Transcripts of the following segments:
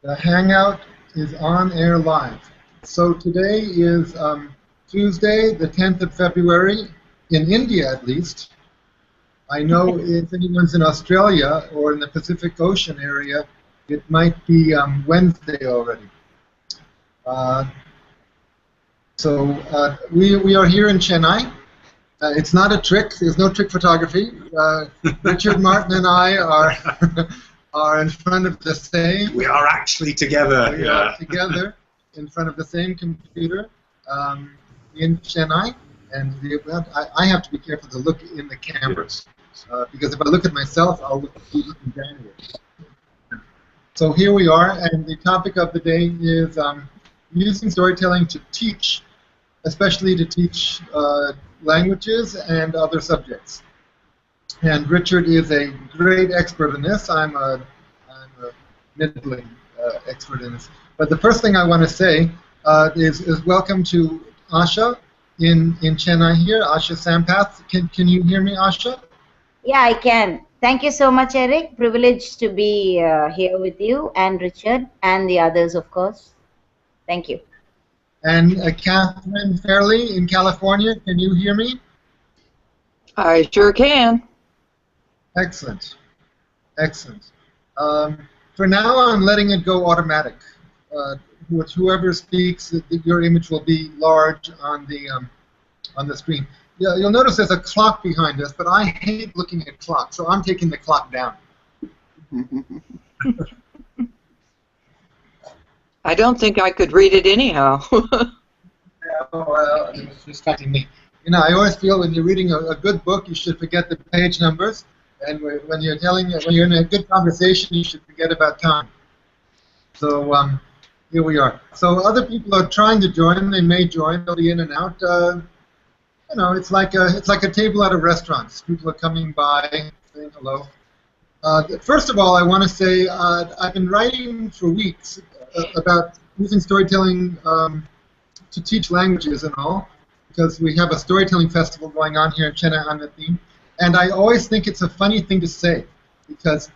The Hangout is on air live. So today is Tuesday, the 10th of February, in India at least. I know if anyone's in Australia or in the Pacific Ocean area, it might be Wednesday already. We are here in Chennai. It's not a trick. There's no trick photography. Richard Martin and I are are in front of the same. We are actually together. We are together in front of the same computer in Chennai, and I have to be careful to look in the cameras because if I look at myself, I'll look downward. So here we are, and the topic of the day is using storytelling to teach, especially to teach languages and other subjects. And Richard is a great expert in this. I'm a middling expert in this. But the first thing I want to say is welcome to Asha in Chennai here, Asha Sampath. Can you hear me, Asha? Yeah, I can. Thank you so much, Eric. Privileged to be here with you and Richard and the others, of course. Thank you. And Catherine Fairley in California, can you hear me? I sure can. Excellent. Excellent. For now, I'm letting it go automatic. With whoever speaks, your image will be large on the screen. Yeah, you'll notice there's a clock behind us, but I hate looking at clocks, so I'm taking the clock down. I don't think I could read it anyhow. Well, it's just cutting me. You know, I always feel when you're reading a good book, you should forget the page numbers, and when you're in a good conversation, you should forget about time. So here we are. So other people are trying to join. They may join. They'll be in and out. You know, it's like a table at a restaurant. People are coming by, saying hello. First of all, I want to say I've been writing for weeks about using storytelling to teach languages and all, because we have a storytelling festival going on here in Chennai on the theme. And I always think it's a funny thing to say, because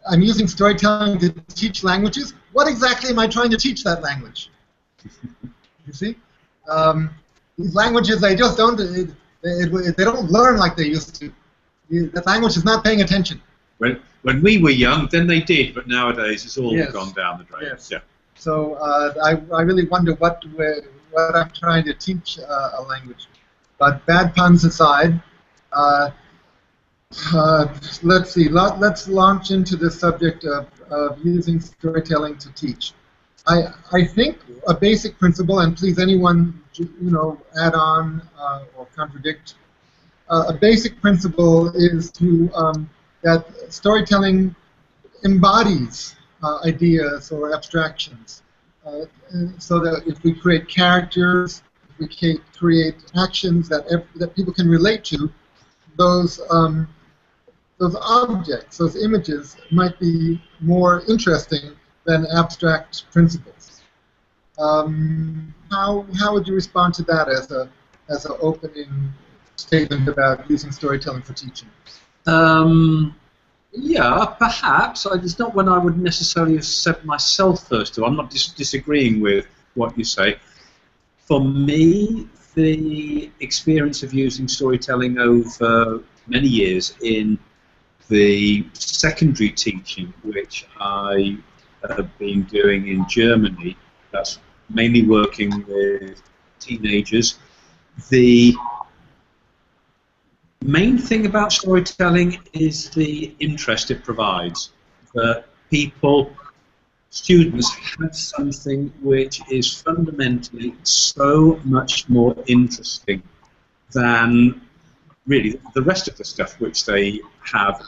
I'm using storytelling to teach languages. What exactly am I trying to teach that language? You see? These languages, they just don't, they don't learn like they used to. The language is not paying attention. When we were young, then they did, but nowadays it's all gone down the drain. Yes. Yeah. So I really wonder what I'm trying to teach a language. But bad puns aside, let's see. Let's launch into the subject of using storytelling to teach. I think a basic principle, and please anyone add on or contradict. A basic principle is that storytelling embodies ideas or abstractions, so that if we create characters, if we create actions that people can relate to, those objects, those images, might be more interesting than abstract principles. How would you respond to that as an opening statement about using storytelling for teaching? Yeah, perhaps. It's not one I would necessarily have said myself first to. I'm not disagreeing with what you say. For me, the experience of using storytelling over many years in the secondary teaching, which I have been doing in Germany, that's mainly working with teenagers. The main thing about storytelling is the interest it provides. That students have something which is fundamentally so much more interesting than really the rest of the stuff which they have,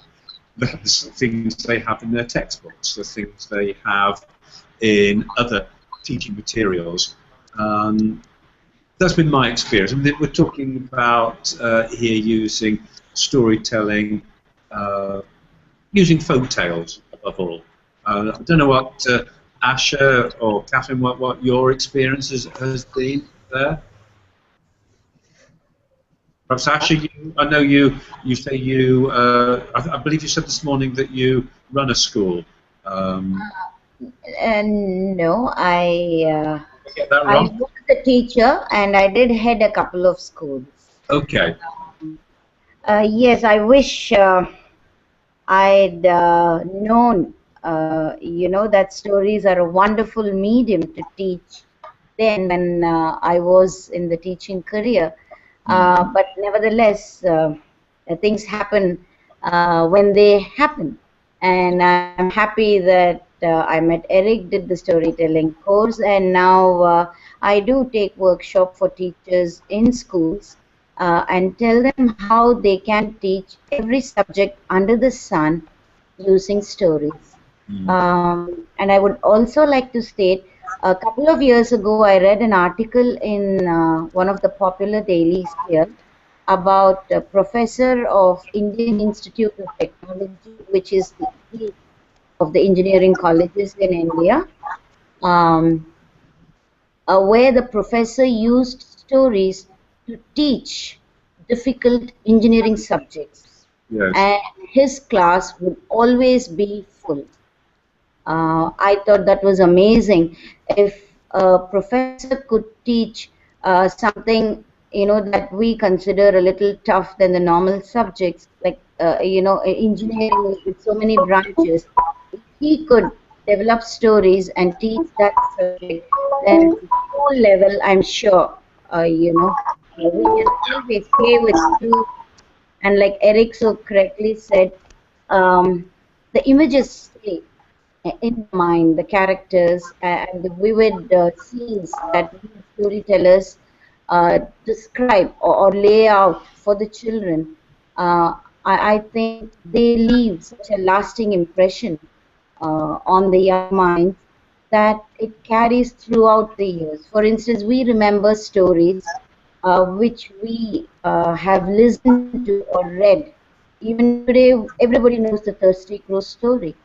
the things they have in their textbooks, the things they have in other teaching materials. That's been my experience. I mean, we're talking about here using storytelling, using folk tales above all. I don't know what Asha or Catherine, what your experience has been there. Perhaps Asha, I know you say I believe you said this morning that you run a school. No, Get that I wrong? was a teacher and I did head a couple of schools. Okay. Yes, I wish I'd known, that stories are a wonderful medium to teach then when I was in the teaching career. But nevertheless, things happen when they happen. And I'm happy that I met Eric, did the storytelling course, and now I do take workshop for teachers in schools and tell them how they can teach every subject under the sun using stories. And I would also like to state, a couple of years ago, I read an article in one of the popular dailies here about a professor of Indian Institute of Technology, which is the elite of the engineering colleges in India, um, where the professor used stories to teach difficult engineering subjects. Yes. And his class would always be full. I thought that was amazing. If a professor could teach something, that we consider a little tough than the normal subjects, like, engineering with so many branches, if he could develop stories and teach that subject, then the whole level, I'm sure, we can always play with truth. And like Eric so correctly said, the images stay in mind, the characters and the vivid scenes that we storytellers describe or lay out for the children. I think they leave such a lasting impression on the young minds that it carries throughout the years. For instance, we remember stories which we have listened to or read. Even today, everybody knows the Thirsty Crow story.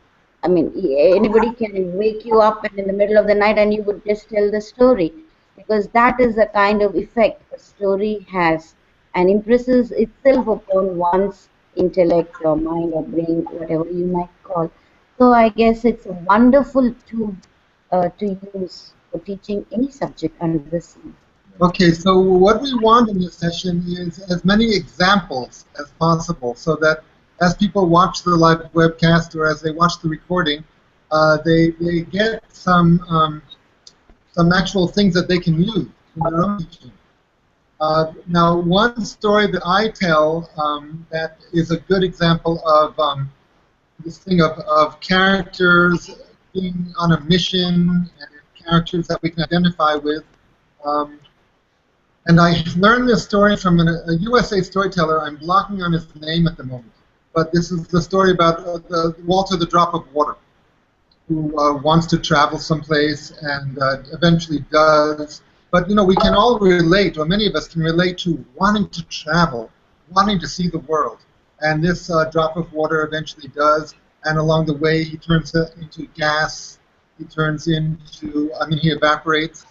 I mean, anybody can wake you up and in the middle of the night and you would just tell the story, because that is the kind of effect a story has and impresses itself upon one's intellect or mind or brain, whatever you might call. So I guess it's a wonderful tool to use for teaching any subject under the sun. Okay, so what we want in this session is as many examples as possible, so that as people watch the live webcast or as they watch the recording, they get some actual things that they can use in their own teaching. Now, one story that I tell that is a good example of this thing of characters being on a mission and characters that we can identify with. And I learned this story from a USA storyteller. I'm blocking on his name at the moment. But this is the story about Walter the Drop of Water, who wants to travel someplace and eventually does. But, we can all relate, or many of us can relate to wanting to travel, wanting to see the world. And this drop of water eventually does. And along the way, he turns into gas. He turns into, he evaporates.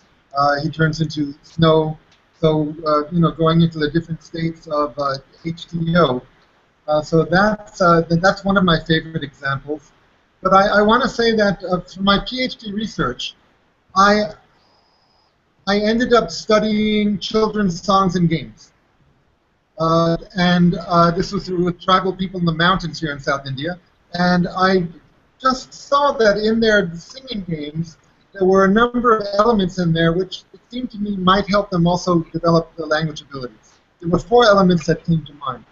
He turns into snow. So, going into the different states of H2O. So that's one of my favorite examples. But I want to say that for my PhD research, I ended up studying children's songs and games. And this was with tribal people in the mountains here in South India. And I just saw that in their singing games, there were a number of elements in there which it seemed to me might help them also develop the language abilities. There were 4 elements that came to mind.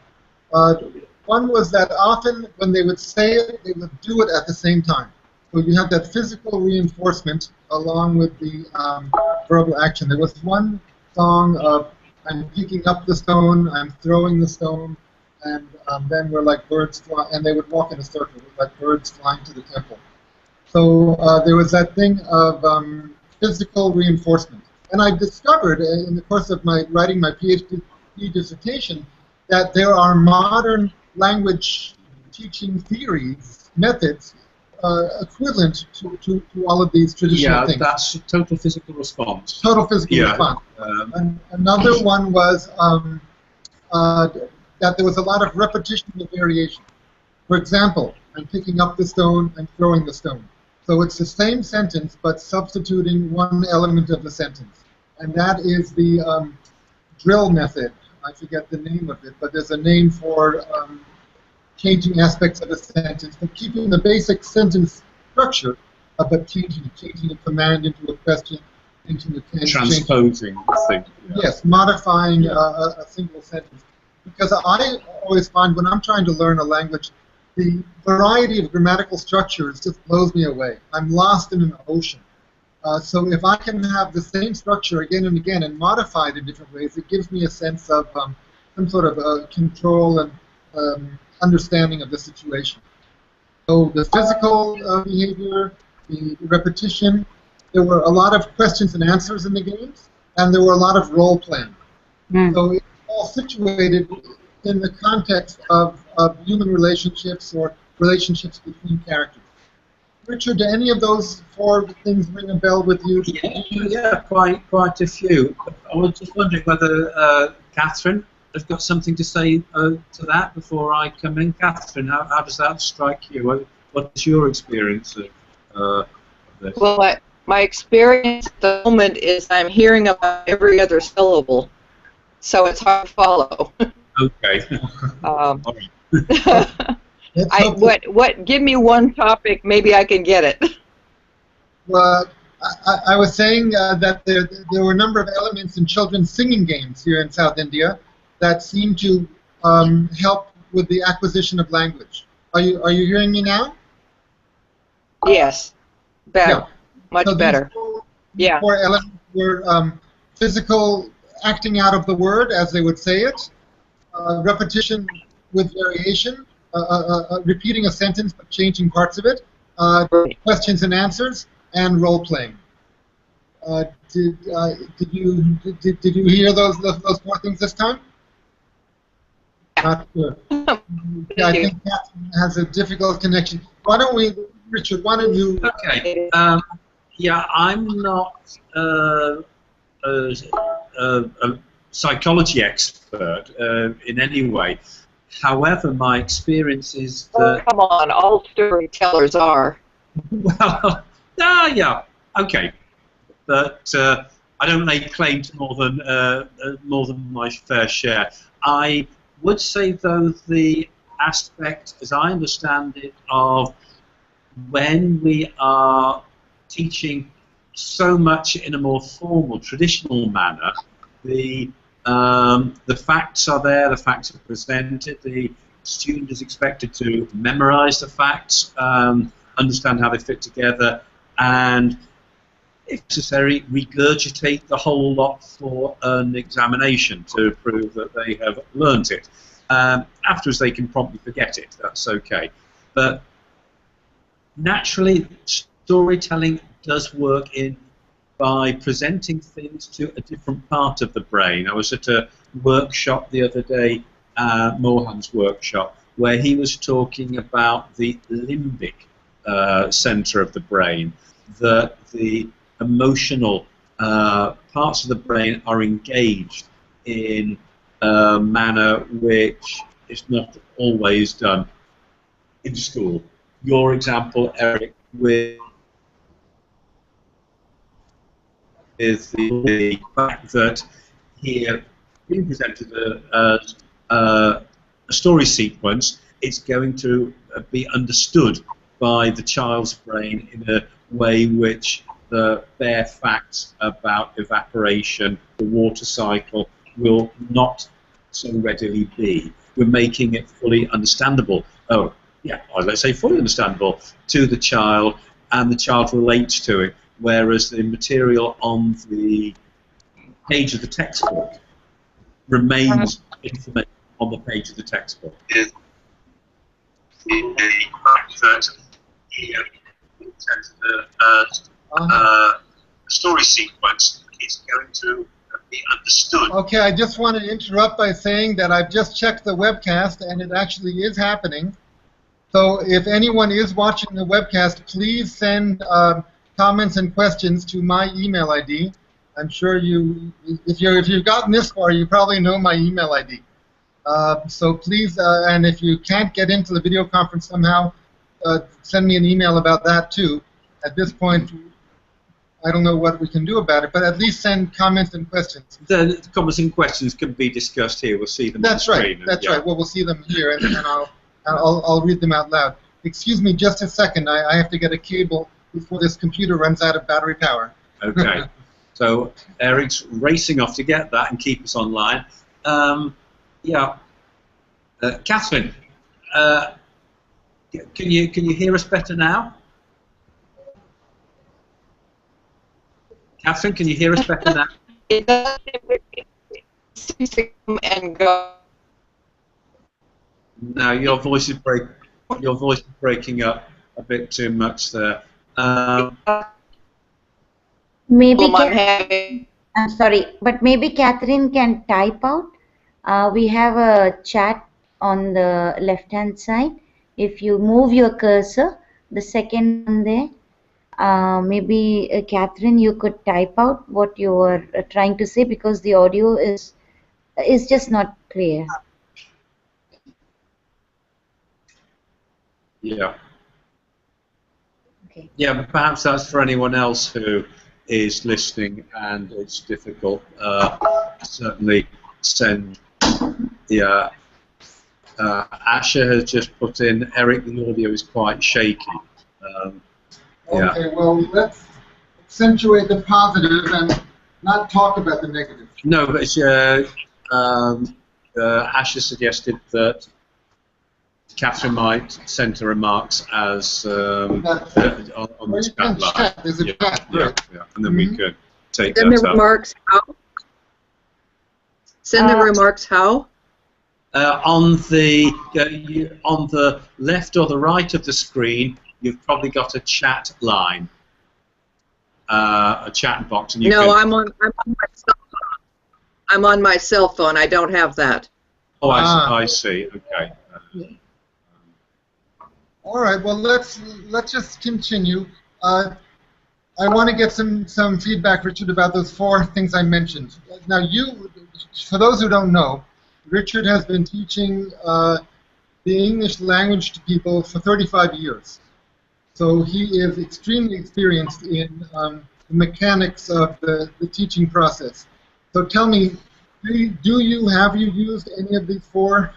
One was that often when they would say it, they would do it at the same time. So you have that physical reinforcement along with the verbal action. There was one song of I'm picking up the stone, I'm throwing the stone, and then we're like birds flying, and they would walk in a circle, like birds flying to the temple. So there was that thing of physical reinforcement. And I discovered in the course of writing my PhD dissertation that there are modern language teaching theories, methods, equivalent to all of these traditional things. Yeah, that's total physical response. Total physical response. And another one was that there was a lot of repetition and variation. For example, I'm picking up the stone, I'm throwing the stone. So it's the same sentence, but substituting one element of the sentence. And that is the drill method. I forget the name of it, but there's a name for changing aspects of a sentence, but keeping the basic sentence structure, but changing a command into a question, changing a tense. Transposing the thing. Yeah. Yes, modifying a single sentence. Because I always find when I'm trying to learn a language, the variety of grammatical structures just blows me away. I'm lost in an ocean. So if I can have the same structure again and again and modify it in different ways, it gives me a sense of some sort of control and understanding of the situation. So the physical behavior, the repetition, there were a lot of questions and answers in the games, and there were a lot of role playing. So it's all situated in the context of human relationships or relationships between characters. Richard, do any of those four things ring a bell with you? Yeah, quite a few. I was just wondering whether Catherine has got something to say to that before I come in. Catherine, how does that strike you? What is your experience of this? Well, my experience at the moment is I'm hearing about every other syllable, so it's hard to follow. Okay. All right. Give me one topic, maybe I can get it. Well, I was saying that there were a number of elements in children's singing games here in South India that seem to help with the acquisition of language. Are you hearing me now? Yes, better, yeah. much so better. These four elements were physical acting out of the word as they would say it, repetition with variation, repeating a sentence but changing parts of it, questions and answers, and role playing. Did you hear those four things this time? Not sure. Yeah, I think Catherine has a difficult connection. Why don't we, Richard? Why don't you? Okay. Yeah, I'm not a psychology expert in any way. However, my experience is that... Oh, come on, all storytellers are. Well, yeah, okay. But I don't lay claim to more than my fair share. I would say, though, the aspect, as I understand it, of when we are teaching so much in a more formal, traditional manner, the facts are there, the facts are presented, the student is expected to memorize the facts, understand how they fit together, and, if necessary, regurgitate the whole lot for an examination to prove that they have learnt it. Afterwards, they can promptly forget it. That's okay. But naturally, storytelling does work by presenting things to a different part of the brain. I was at a workshop the other day, Mohan's workshop, where he was talking about the limbic center of the brain, that the emotional parts of the brain are engaged in a manner which is not always done in school. Your example, Eric, with is the fact that here, being presented a story sequence, it's going to be understood by the child's brain in a way which the bare facts about evaporation, the water cycle, will not so readily be. We're making it fully understandable. Oh, yeah, let's say fully understandable to the child, and the child relates to it, whereas the material on the page of the textbook remains information on the page of the textbook. Is the fact that here, in terms of the story sequence, is going to be understood. Okay, I just want to interrupt by saying that I've just checked the webcast, and it actually is happening. So if anyone is watching the webcast, please send comments and questions to my email ID. I'm sure if you've gotten this far, you probably know my email ID. So please, and if you can't get into the video conference somehow, send me an email about that too. at this point, I don't know what we can do about it, but at least send comments and questions. The comments and questions can be discussed here. We'll see them That's on the right. screen. That's right. Well, we'll see them here, and I'll read them out loud. Excuse me just a second. I have to get a cable before this computer runs out of battery power. Okay. So Eric's racing off to get that and keep us online. Yeah. Catherine, can you hear us better now? Catherine, can you hear us better now? It does seem to come and go. No, your voice is breaking up a bit too much there. Maybe I'm sorry, but maybe Catherine can type out. We have a chat on the left-hand side. If you move your cursor, the second one there, maybe Catherine, you could type out what you were trying to say, because the audio is just not clear. Yeah. Okay. Yeah, but perhaps that's for anyone else who is listening and it's difficult. Certainly send the Asher has just put in, Eric, the audio is quite shaky. Okay, well, let's accentuate the positive and not talk about the negative. No, but Asher suggested that Catherine might send her remarks as on the chat line. There's a chat, right? Yeah, and then we could take Send that the up. remarks how? Send the remarks how? On the left or the right of the screen, you've probably got a chat line, a chat box, and you No, can... I'm on my cell phone. I'm on my cell phone. I don't have that. Oh, I see. Okay. All right. Well, let's just continue. I want to get some feedback, Richard, about those 4 things I mentioned. Now, for those who don't know, Richard has been teaching the English language to people for 35 years. So he is extremely experienced in the mechanics of the teaching process. So tell me, have you used any of these 4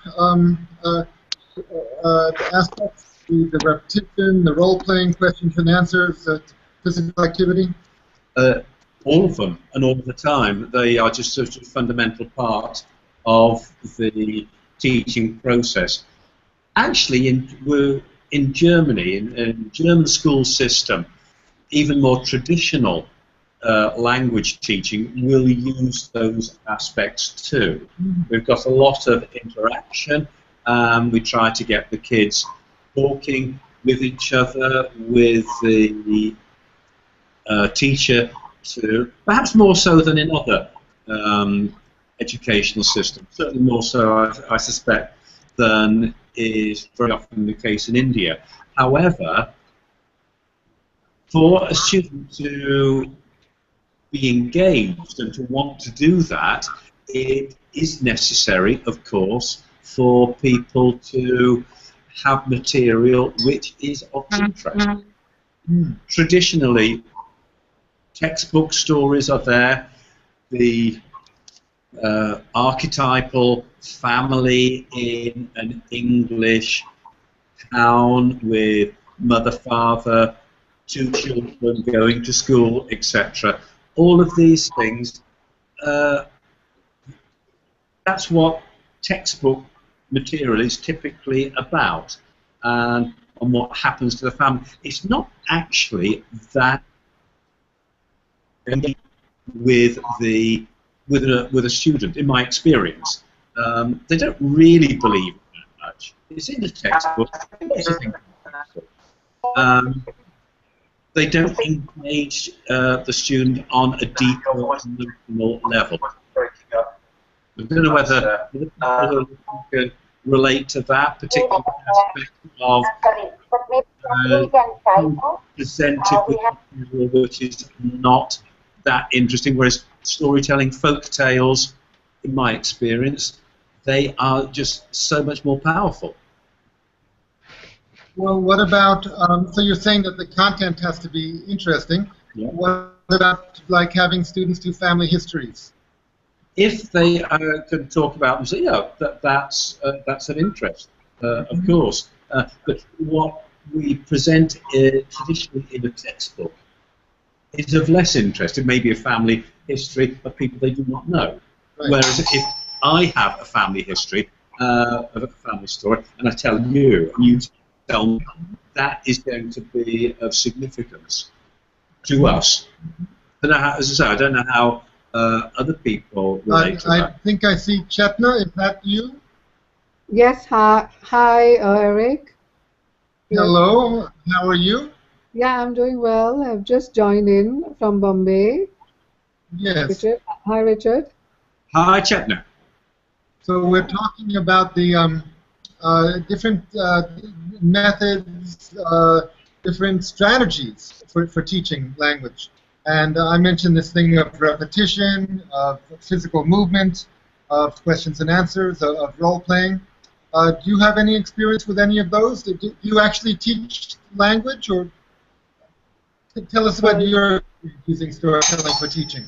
aspects? The repetition, the role-playing, questions and answers, physical activity? All of them, and all the time. They are just sort of fundamental part of the teaching process. Actually, in Germany, in German school system, even more traditional language teaching will use those aspects too. We've got a lot of interaction. We try to get the kids talking with each other, with the teacher, to perhaps more so than in other educational systems, certainly more so, I suspect, than is very often the case in India. However, for a student to be engaged and to want to do that, it is necessary, of course, for people to have material which is of interest. Traditionally, textbook stories are there, the archetypal family in an English town with mother, father, 2 children going to school, etc. All of these things, that's what textbook material is typically about, and what happens to the family. It's not actually that with a student, in my experience. They don't really believe that much. It's in the textbook. They don't engage the student on a deeper emotional level. I don't know whether people can relate to that particular aspect of presented with material which is not that interesting, whereas storytelling, folk tales, in my experience, they are just so much more powerful. Well, what about, so you're saying that the content has to be interesting. Yeah. What about, like, having students do family histories? If they can talk about them, say, yeah, that's an interest, of course. But what we present traditionally in a textbook is of less interest. It may be a family history of people they do not know. Right. Whereas if I have a family history of a family story, and I tell you, and you tell me, that is going to be of significance to us. I don't know how, as I say, I don't know how other people relate to I that. think I see Chetna. Is that you? Yes, hi, Eric. Yes. Hello. How are you? Yeah, I'm doing well. I've just joined in from Bombay. Yes. Richard. Hi, Richard. Hi, Chetna. So we're talking about the different methods, different strategies for teaching language. And I mentioned this thing of repetition, of physical movement, of questions and answers, of role playing. Do you have any experience with any of those? Do you actually teach language, or tell us about your using storytelling for teaching?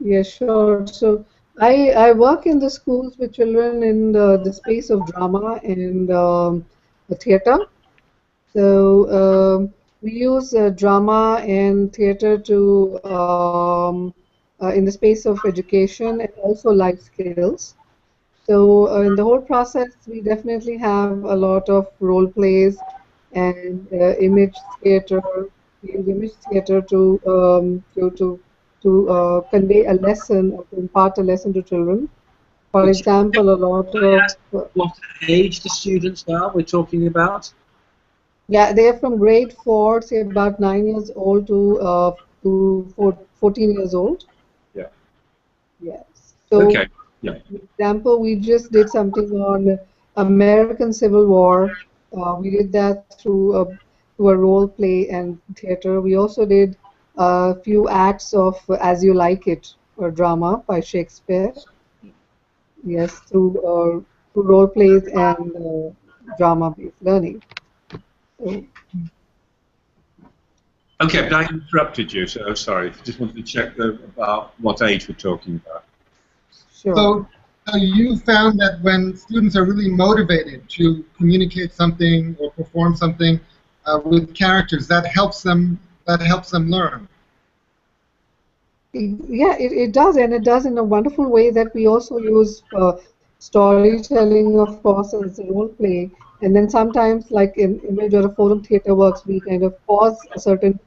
Yeah, sure. So I work in the schools with children in the space of drama and the theater. So we use drama and theater to in the space of education and also life skills. So in the whole process, we definitely have a lot of role plays and image theater. We use image theater to convey a lesson or to impart a lesson to children. For example, a lot Can I of ask what age the students are we're talking about? yeah, they are from grade 4, say about 9 years old to 14 years old. Yeah. Yes. So, Okay. Yeah. for example, we just did something on American Civil War. We did that through a role play and theater. We also did a few acts of As You Like It, or drama by Shakespeare. Yes, through role plays and drama-based learning. So, Okay, but I interrupted you, so sorry. Just wanted to check about what age we're talking about. sure. So you found that when students are really motivated to communicate something or perform something with characters, that helps them learn. Yeah, it does, and it does in a wonderful way that we also use storytelling, of course, as a role play. And then sometimes, like in image or a forum theater works, we kind of pause a certain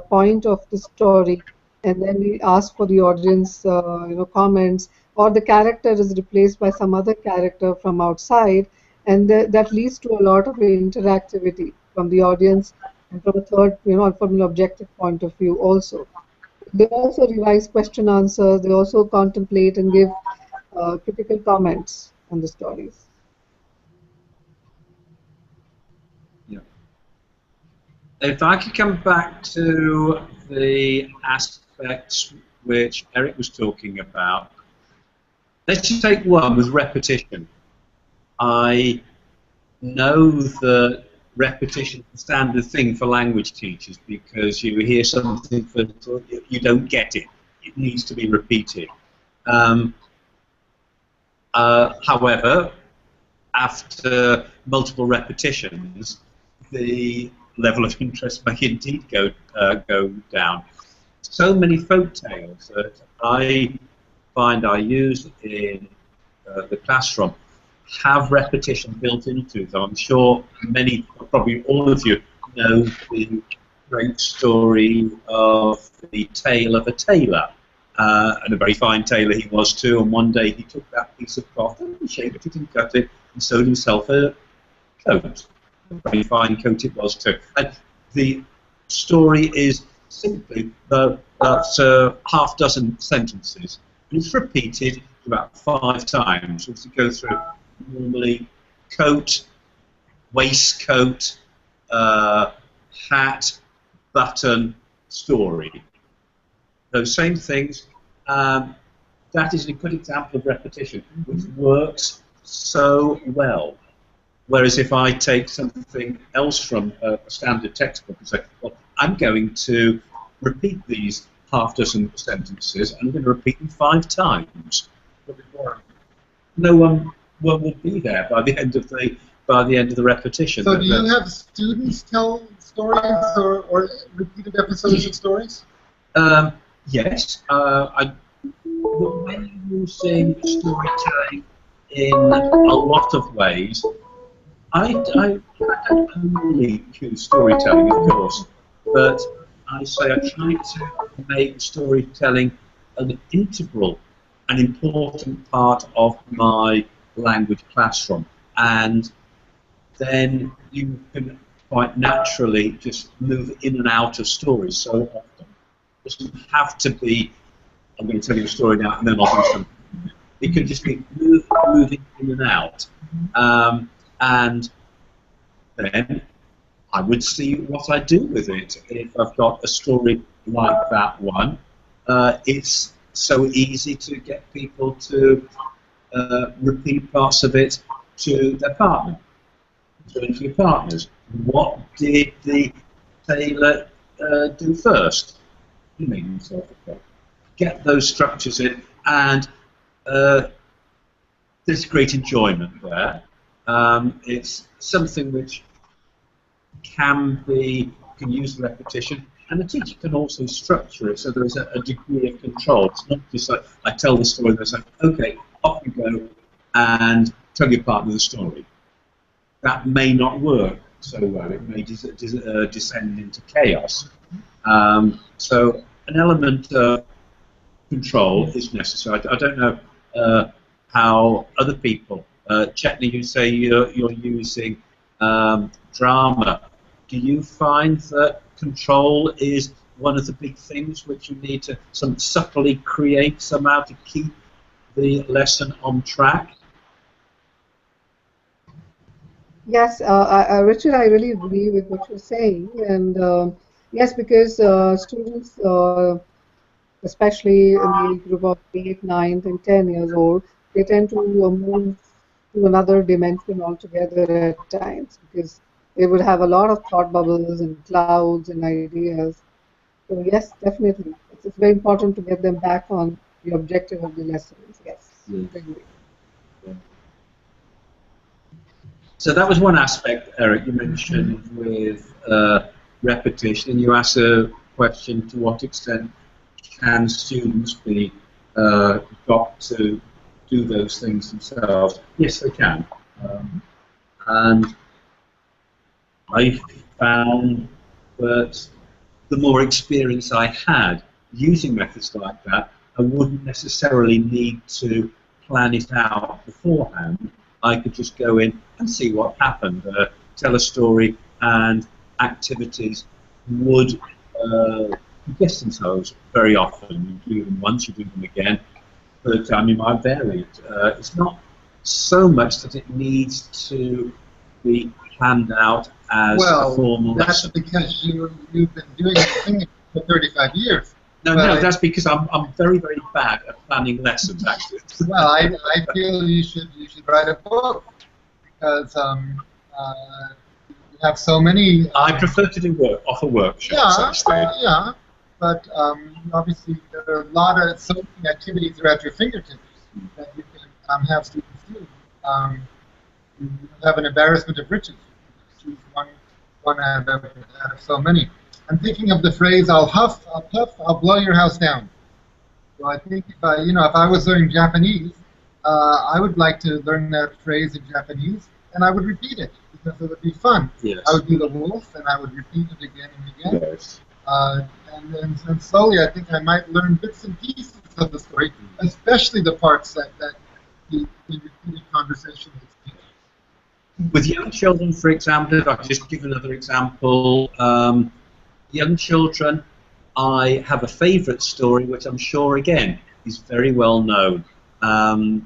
point of the story, and then we ask for the audience, comments, or the character is replaced by some other character from outside, and that leads to a lot of interactivity from the audience and from a third, from an objective point of view also. They also revise question answers. They also contemplate and give critical comments on the stories. Yeah. If I could come back to the aspects which Eric was talking about, let's just take one with repetition. I know that repetition is a standard thing for language teachers because you hear something you don't get it. It needs to be repeated. However, after multiple repetitions, the level of interest may indeed go down. So many folk tales that I find I use in the classroom have repetition built into them. I'm sure many, probably all of you, know the great story of the tale of a tailor. And a very fine tailor he was too, and one day he took that piece of cloth and shaved it and cut it and sewed himself a coat. A very fine coat it was too. And the story is simply that's a half dozen sentences, and it's repeated about 5 times. As you go through, normally coat, waistcoat, hat, button, story. Those same things. That is a good example of repetition, which works so well. Whereas if I take something else from a standard textbook and say, well, I'm going to repeat these half dozen sentences, and I'm going to repeat them 5 times. No one will be there by the end of the repetition. So do you have students tell stories or repeated episodes of stories? Yes. When you're using storytelling in a lot of ways, I don't only use storytelling, of course, but I try to make storytelling an integral, an important part of my language classroom, and then you can quite naturally just move in and out of stories so often. It doesn't have to be, I'm going to tell you a story now and then I'll do something. It can just be moving in and out. And then I would see what I do with it. If I've got a story like that one, it's so easy to get people to repeat parts of it to their partner, to your partners. What did the tailor do first? You mean himself, okay. Get those structures in, and there's great enjoyment there. It's something which can use repetition, and the teacher can also structure it so there is a degree of control. It's not just like I tell the story and they say, okay, off you go and tell your partner the story. That may not work so well. It may descend into chaos. So an element of control is necessary. I don't know how other people. Chetney, you say you're using drama. Do you find that control is one of the big things which you need to subtly create somehow to keep the lesson on track? Yes, Richard, I really agree with what you're saying, and yes, because students, especially in the group of 8, 9, and 10 years old, they tend to move to another dimension altogether at times, because they would have a lot of thought bubbles and clouds and ideas. So yes, definitely, it's very important to get them back on the objective of the lessons. Yes, agree. So that was one aspect, Eric, you mentioned with repetition, and you asked a question: to what extent can students be got to do those things themselves? Yes, they can. And I found that the more experience I had using methods like that, I wouldn't necessarily need to plan it out beforehand. I could just go in and see what happened, tell a story, and activities would guess themselves very often. You do them once, you do them again. Third time you might vary it. It's not so much that it needs to be planned out as a formal lesson. Well, that's because you've been doing this thing for 35 years. No, that's because I'm very, very bad at planning lessons, actually. Well, I feel you should write a book, because you have so many. I prefer to offer workshops. Yeah, but obviously there are so many activities that are at your fingertips that you can have students do. You have an embarrassment of riches. Choose one out of so many. I'm thinking of the phrase, "I'll huff, I'll puff, I'll blow your house down." So I think if I was learning Japanese, I would like to learn that phrase in Japanese, and I would repeat it because it would be fun. Yes. I would do the wolf, and I would repeat it again and again. Yes. And slowly, I think I might learn bits and pieces of the story, especially the parts that the repeated conversation is. With young children, for example, if I could just give another example, young children, I have a favourite story which I'm sure, again, is very well known. In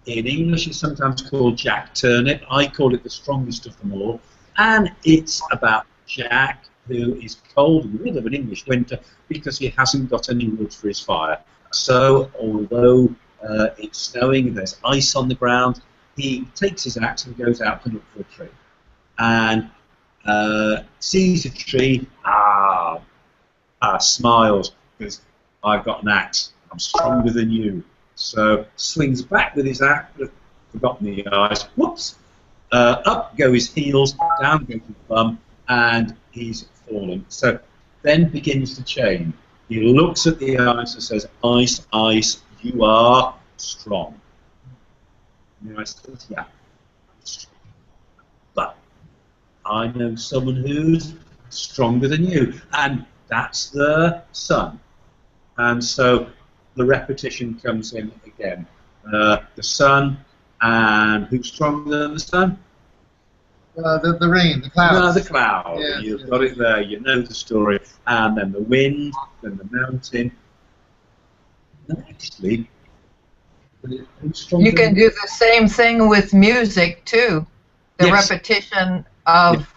English, it's sometimes called Jack Turnip. I call it the strongest of them all. And it's about Jack, who is cold in the middle of an English winter because he hasn't got any wood for his fire. So, although it's snowing and there's ice on the ground, he takes his axe and goes out to look for a tree, and sees a tree, smiles, because I've got an axe, I'm stronger than you. So swings back with his axe, forgotten the eyes, whoops, up go his heels, down goes his bum, and he's fallen. So then begins to change. He looks at the ice and says, ice, ice, you are strong. And the ice says, yeah, I'm strong. But I know someone who's stronger than you, and that's the sun. And so the repetition comes in again. The sun, and who's stronger than the sun? The rain, the clouds. No, the cloud. Yeah, You've got it there. You know the story. And then the wind, then the mountain. And actually, who's stronger? You can do the same thing with music too. The Yes. repetition of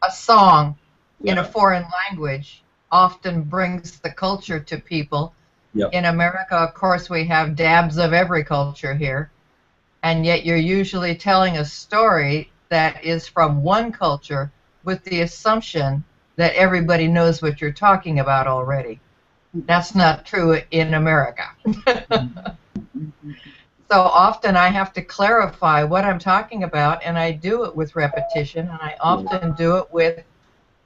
a song in Yeah. a foreign language often brings the culture to people. Yep. In America, of course, we have dabs of every culture here, and yet you're usually telling a story that is from one culture with the assumption that everybody knows what you're talking about already. That's not true in America. So often I have to clarify what I'm talking about, and I do it with repetition, and I often do it with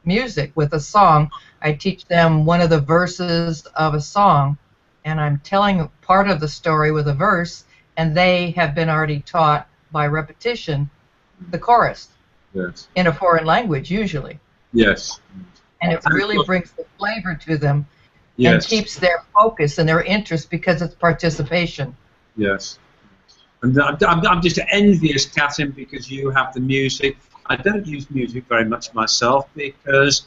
music, with a song. I teach them one of the verses of a song, and I'm telling part of the story with a verse, and they have been already taught by repetition the chorus Yes. in a foreign language usually. Yes. And it really brings the flavor to them and Yes. keeps their focus and their interest because it's participation. Yes. And I'm just envious, Catherine, because you have the music. I don't use music very much myself because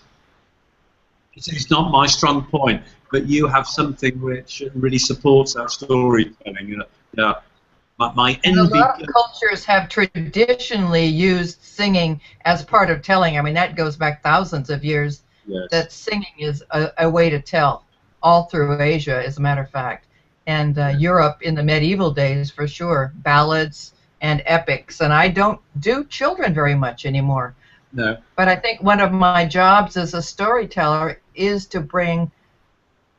it's not my strong point. But you have something which really supports that storytelling. You know, my And a envy. lot of cultures have traditionally used singing as part of telling. I mean, that goes back thousands of years, Yes. that singing is a way to tell, all through Asia, as a matter of fact. And Europe in the medieval days, for sure, ballads and epics. And I don't do children very much anymore. No. But I think one of my jobs as a storyteller is to bring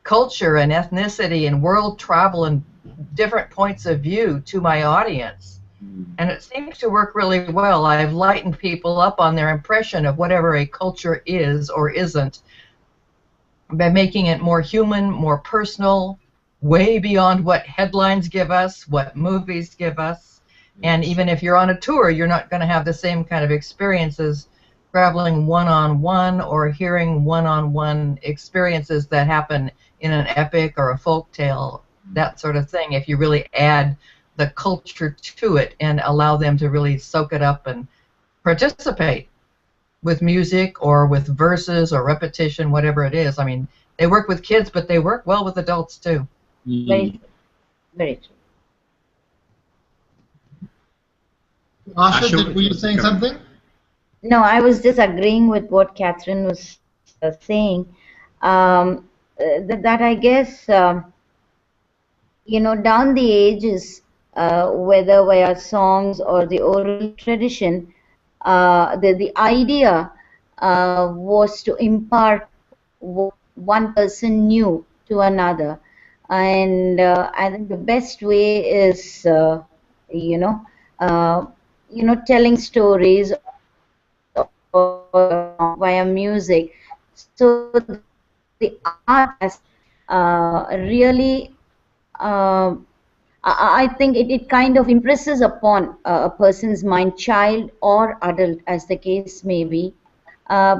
culture and ethnicity and world travel and different points of view to my audience. And it seems to work really well. I've lightened people up on their impression of whatever a culture is or isn't by making it more human, more personal, way beyond what headlines give us, what movies give us. And even if you're on a tour, you're not going to have the same kind of experiences traveling one-on-one or hearing one-on-one experiences that happen in an epic or a folk tale, that sort of thing, if you really add the culture to it and allow them to really soak it up and participate with music or with verses or repetition, whatever it is. I mean, they work with kids, but they work well with adults too. Very true. Very true. Asha, were you saying something? No, I was just agreeing with what Catherine was saying. That I guess, down the ages, whether via songs or the oral tradition, the idea was to impart what one person knew to another. And I think the best way is, telling stories or via music. So the art has really, I think it kind of impresses upon a person's mind, child or adult, as the case may be,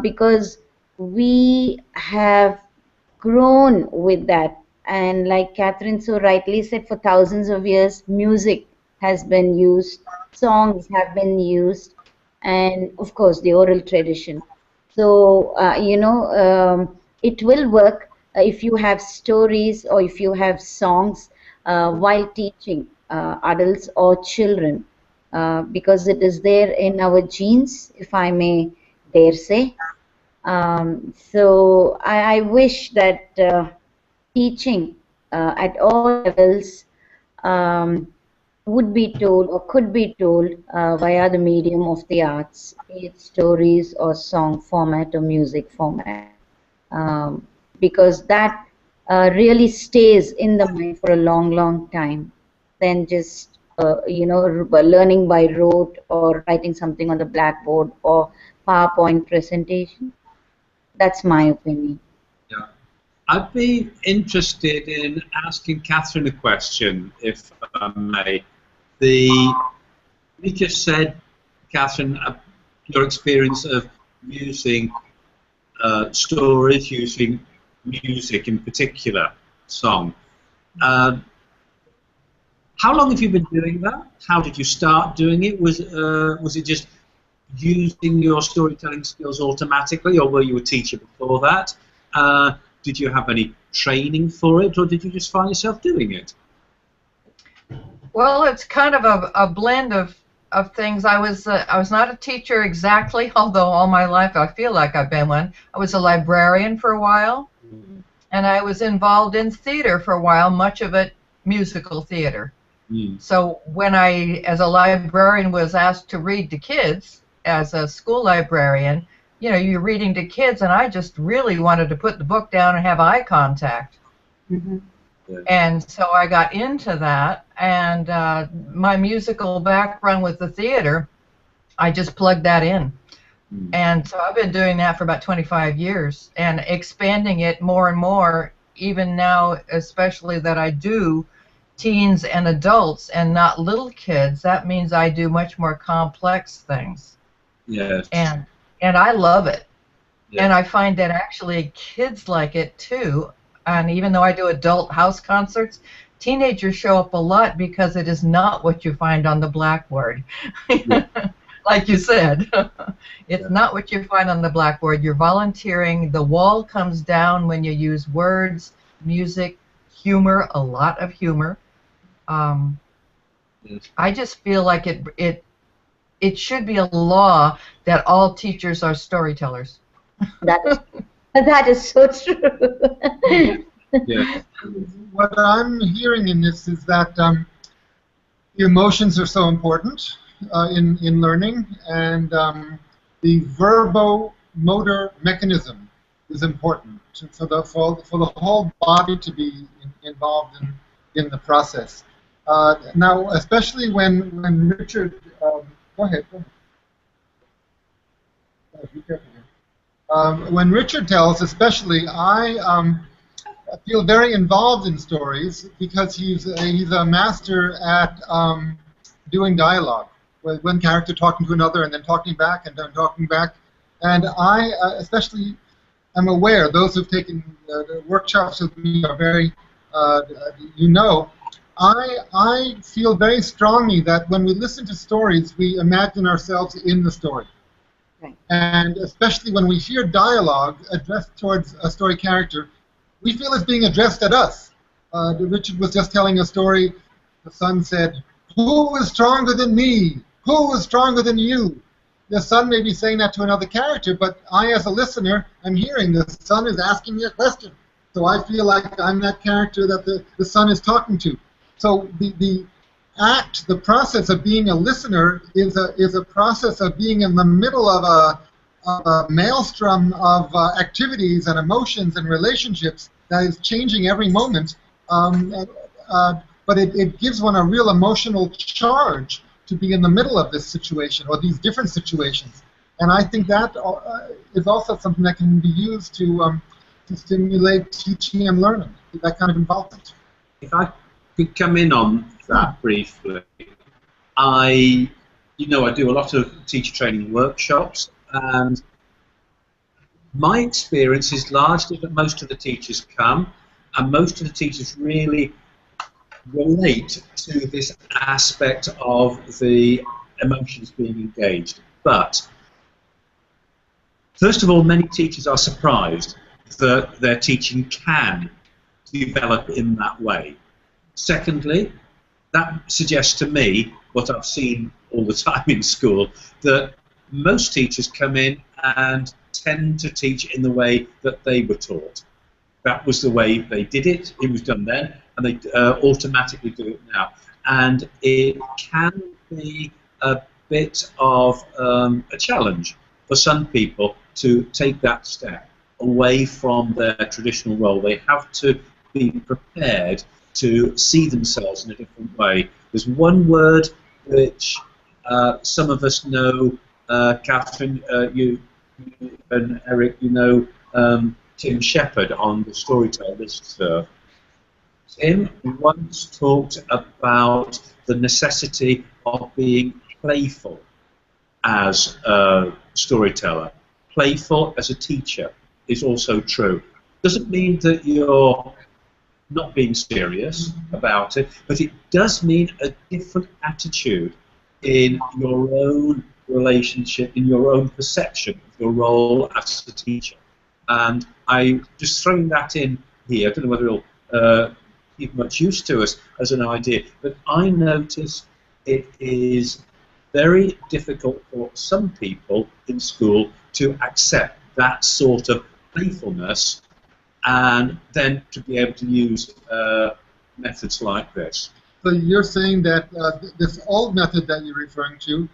because we have grown with that. And like Catherine so rightly said, for thousands of years, music has been used, songs have been used, and of course the oral tradition. So it will work if you have stories or if you have songs while teaching adults or children, because it is there in our genes, if I may dare say. So I wish that teaching at all levels, um, would be told or could be told via the medium of the arts, be it stories or song format or music format, because that really stays in the mind for a long, long time than just learning by rote or writing something on the blackboard or PowerPoint presentation. That's my opinion. Yeah. I'd be interested in asking Catherine a question, if I may. You just said, Catherine, your experience of using stories, using music in particular, song. How long have you been doing that? How did you start doing it? Was it just using your storytelling skills automatically, or were you a teacher before that? Did you have any training for it, or did you just find yourself doing it? Well, it's kind of a blend of things. I was not a teacher exactly, although all my life I feel like I've been one. I was a librarian for a while, and I was involved in theater for a while, much of it musical theater. So when I, as a librarian, was asked to read to kids as a school librarian, you're reading to kids, and I just really wanted to put the book down and have eye contact. Mm-hmm. And so I got into that, and my musical background with the theater, I just plugged that in. And so I've been doing that for about 25 years and expanding it more and more, even now, especially that I do teens and adults and not little kids. That means I do much more complex things. Yes. And I love it. Yes. And I find that actually kids like it too. And even though I do adult house concerts, teenagers show up a lot because it is not what you find on the blackboard. Yeah. Like you said, it's not what you find on the blackboard. You're volunteering. The wall comes down when you use words, music, humor, a lot of humor. I just feel like it should be a law that all teachers are storytellers. That is so true. Yeah. What I'm hearing in this is that the emotions are so important in learning, and the verbomotor mechanism is important for the whole body to be involved in the process. Now, especially when Richard, go ahead. Be careful here. When Richard tells, especially, I feel very involved in stories because he's a master at doing dialogue, with one character talking to another and then talking back and then talking back. And I especially am aware, those who've taken the workshops with me are very, I feel very strongly that when we listen to stories, we imagine ourselves in the story. Right. And especially when we hear dialogue addressed towards a story character, we feel it's being addressed at us. Richard was just telling a story. The son said, "Who is stronger than me? Who is stronger than you?" The son may be saying that to another character, but I, as a listener, am hearing the son is asking me a question. So I feel like I'm that character that the son is talking to. So the process of being a listener is a process of being in the middle of a maelstrom of activities and emotions and relationships that is changing every moment. But it gives one a real emotional charge to be in the middle of this situation or these different situations. And I think that is also something that can be used to stimulate teaching and learning, that kind of involvement. If I could come in on that briefly, I do a lot of teacher training workshops, and my experience is largely that most of the teachers come, and most of the teachers really relate to this aspect of the emotions being engaged. But first of all, many teachers are surprised that their teaching can develop in that way. Secondly, that suggests to me, what I've seen all the time in school, that most teachers come in and tend to teach in the way that they were taught. That was the way they did it, it was done then, and they automatically do it now. and it can be a bit of a challenge for some people to take that step away from their traditional role. They have to be prepared to see themselves in a different way. There's one word which some of us know, Catherine, you and Eric, you know Tim Shepherd on the Storyteller listserv. Tim once talked about the necessity of being playful as a storyteller. Playful as a teacher is also true. Doesn't mean that you're not being serious about it, but it does mean a different attitude in your own relationship, in your own perception of your role as a teacher. And I just throwing that in here, I don't know whether it'll give much use to us as an idea, but I notice it is very difficult for some people in school to accept that sort of playfulness and then to be able to use methods like this. So you're saying that this old method that you're referring to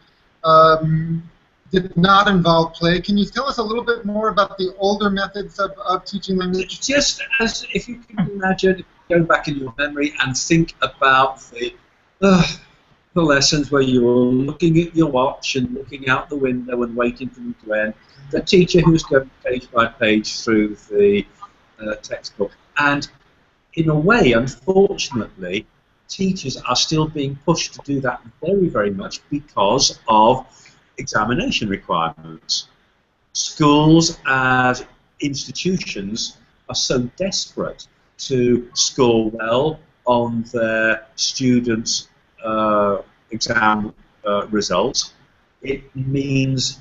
did not involve play. Can you tell us a little bit more about the older methods of teaching language? Just as if you can imagine, go back in your memory and think about the lessons where you were looking at your watch and looking out the window and waiting for them to end. The teacher who's going page by page through the textbook. And in a way, unfortunately, teachers are still being pushed to do that very, very much because of examination requirements. Schools as institutions are so desperate to score well on their students' exam results. It means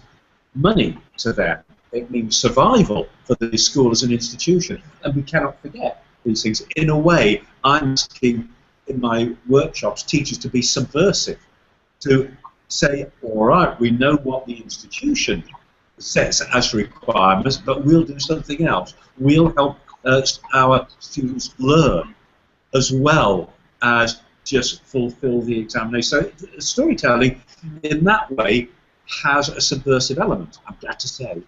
money to them. It means survival for the school as an institution. And we cannot forget these things. In a way, I'm asking in my workshops teachers to be subversive, to say, all right, we know what the institution sets as requirements, but we'll do something else. We'll help our students learn as well as just fulfill the examination. So storytelling, in that way, has a subversive element, I'm glad to say.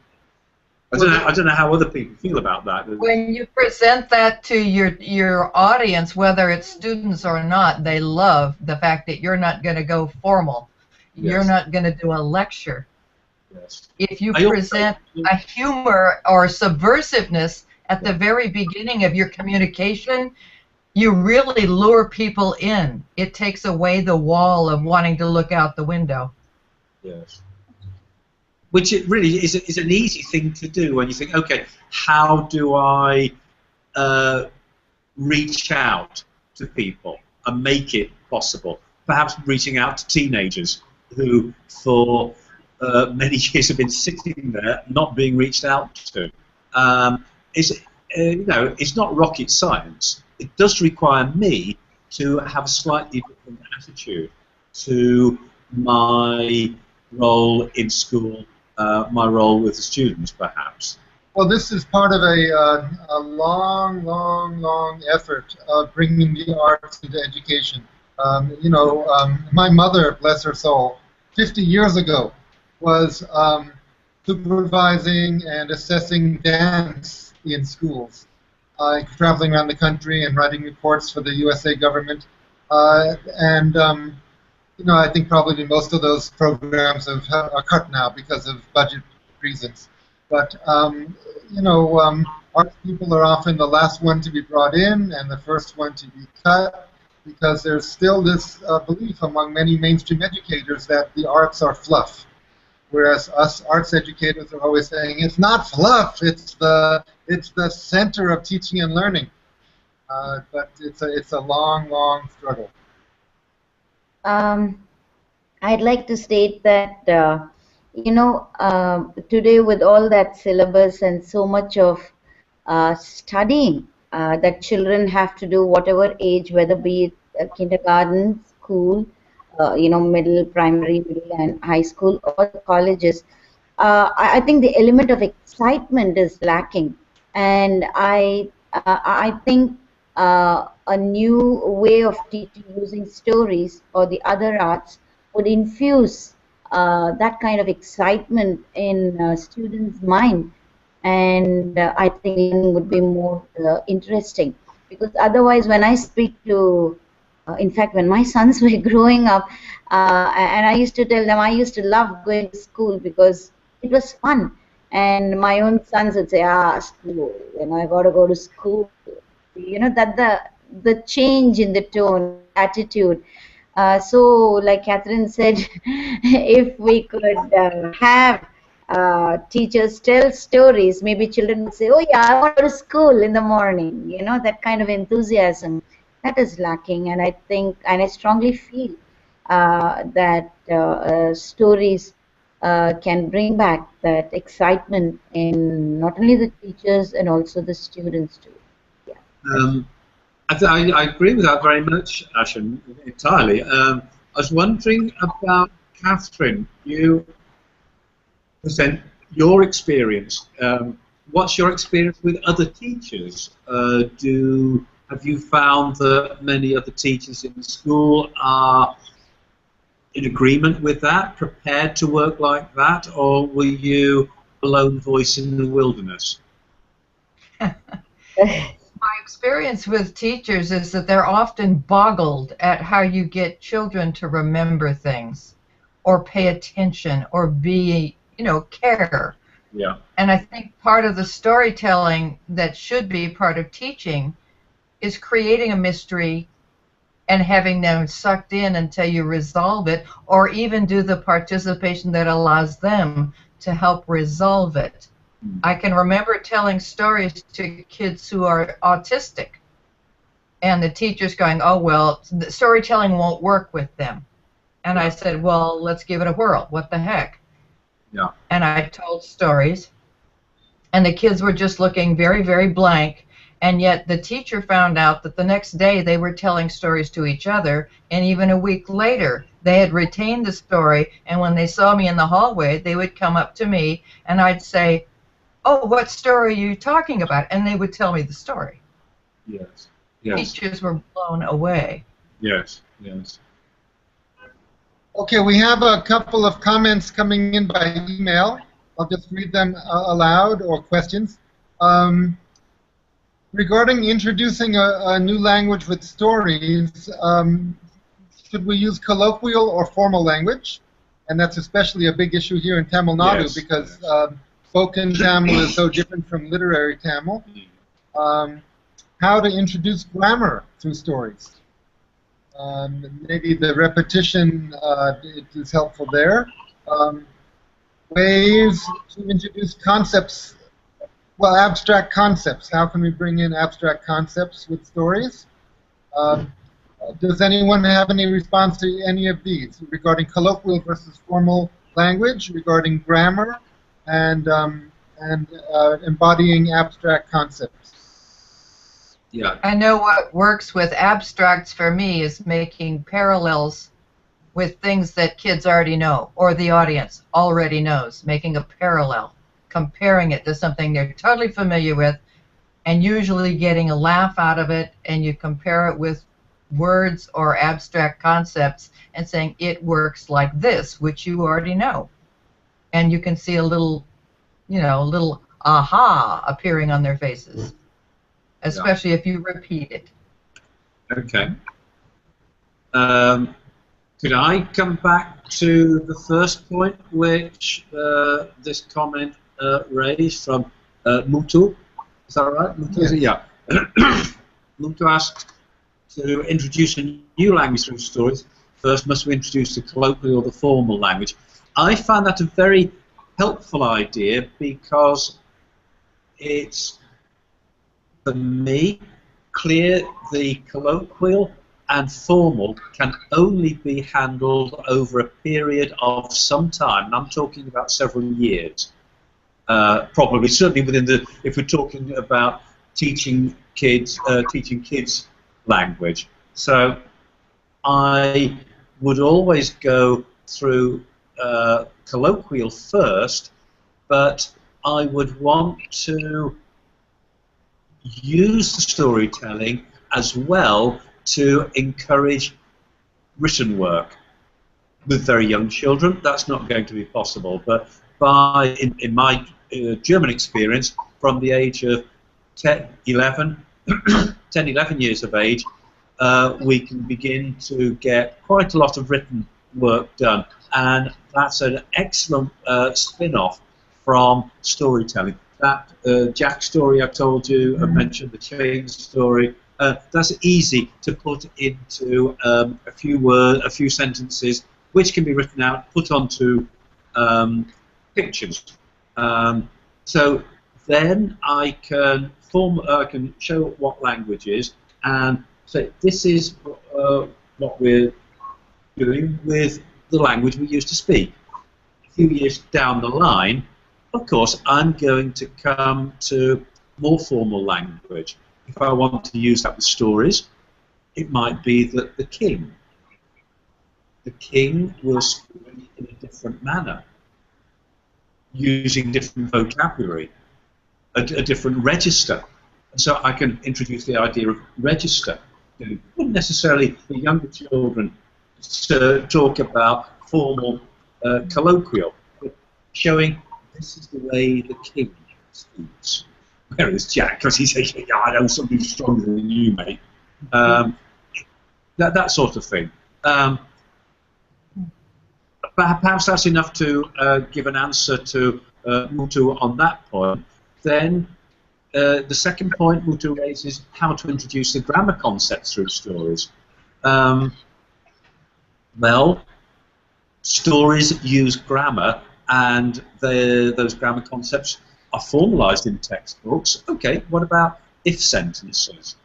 I don't know how other people feel about that. When you present that to your audience, whether it's students or not, they love the fact that you're not going to go formal. Yes. You're not going to do a lecture. Yes. If you present a humor or subversiveness at the very beginning of your communication, you really lure people in. It takes away the wall of wanting to look out the window. Yes. Which it really is an easy thing to do when you think, okay, how do I reach out to people and make it possible? Perhaps reaching out to teenagers who for many years have been sitting there not being reached out to. It's not rocket science. It does require me to have a slightly different attitude to my role in school, my role with the students, perhaps. Well, this is part of a long effort of bringing the arts into education. My mother, bless her soul, 50 years ago was supervising and assessing dance in schools, traveling around the country and writing reports for the USA government. I think probably most of those programs are cut now because of budget reasons. But, arts people are often the last one to be brought in and the first one to be cut because there's still this belief among many mainstream educators that the arts are fluff. Whereas us arts educators are always saying, it's not fluff, it's the center of teaching and learning. But it's a long struggle. I'd like to state that, today with all that syllabus and so much of studying that children have to do, whatever age, whether be it kindergarten, school, middle, primary, middle and high school, or colleges, I think the element of excitement is lacking. And I think a new way of teaching using stories or the other arts would infuse that kind of excitement in students' mind, and I think learning would be more interesting. Because otherwise, when I speak to, in fact, when my sons were growing up, and I used to tell them I used to love going to school because it was fun. And my own sons would say, "Ah, school, I got to go to school." That the change in the tone, attitude. So, like Catherine said, if we could have teachers tell stories, maybe children would say, "Oh yeah, I want to go to school in the morning." That kind of enthusiasm that is lacking, and I think, and I strongly feel that stories can bring back that excitement in not only the teachers and also the students too. Yeah. I agree with that very much, Ashen, entirely. I was wondering about Catherine. You present your experience. What's your experience with other teachers? Have you found that many other teachers in the school are in agreement with that, prepared to work like that, or were you a lone voice in the wilderness? My experience with teachers is that they're often boggled at how you get children to remember things or pay attention or be, care. Yeah. And I think part of the storytelling that should be part of teaching is creating a mystery and having them sucked in until you resolve it, or even do the participation that allows them to help resolve it. I can remember telling stories to kids who are autistic, and the teachers going, "Oh, well, the storytelling won't work with them." And I said, "Well, let's give it a whirl. What the heck?" Yeah. And I told stories, and the kids were just looking very, very blank, and yet the teacher found out that the next day they were telling stories to each other, and even a week later they had retained the story, and when they saw me in the hallway, they would come up to me, and I'd say, "Oh, what story are you talking about?" And they would tell me the story. Yes. Yes. Teachers were blown away. Yes. Yes. Okay, we have a couple of comments coming in by email. I'll just read them aloud, or questions. Regarding introducing a new language with stories, should we use colloquial or formal language? And that's especially a big issue here in Tamil Nadu, Yes, because yes. spoken Tamil is so different from literary Tamil. How to introduce grammar through stories. Maybe the repetition is helpful there. Ways to introduce concepts, well, abstract concepts. How can we bring in abstract concepts with stories? Does anyone have any response to any of these regarding colloquial versus formal language, regarding grammar, and embodying abstract concepts? Yeah. I know what works with abstracts for me is making parallels with things that kids already know, or the audience already knows, making a parallel, comparing it to something they're totally familiar with, and usually getting a laugh out of it, and you compare it with words or abstract concepts and saying it works like this, which you already know. And you can see a little aha appearing on their faces, especially if you repeat it. Okay. Could I come back to the first point which this comment raised from Muthu? Is that right? Muthu? Yeah. Muthu asked to introduce a new language through stories. First, must we introduce the colloquial or the formal language? I find that a very helpful idea because it's, for me, clear the colloquial and formal can only be handled over a period of some time, and I'm talking about several years. Probably, certainly within the, if we're talking about teaching kids language. So I would always go through colloquial first, but I would want to use the storytelling as well to encourage written work. With very young children, that's not going to be possible, but in my German experience, from the age of 10, 11 years of age, we can begin to get quite a lot of written work done, and that's an excellent spin-off from storytelling. That Jack story I told you, I mentioned the chain story. That's easy to put into a few words, a few sentences, which can be written out, put onto pictures. So then I can show what language is, and say this is what we're doing with the language we used to speak. A few years down the line, of course, I'm going to come to more formal language. If I want to use that with stories, it might be that the king will speak in a different manner, using different vocabulary, a different register. And so I can introduce the idea of register. You wouldn't necessarily, for younger children, to talk about formal colloquial, but showing this is the way the king speaks. Whereas Jack, because he's saying, yeah, I know something stronger than you, mate. That sort of thing. Perhaps that's enough to give an answer to Muthu on that point. Then the second point Muthu raises how to introduce the grammar concepts through stories. Well, stories use grammar, and those grammar concepts are formalized in textbooks. Okay, what about if sentences?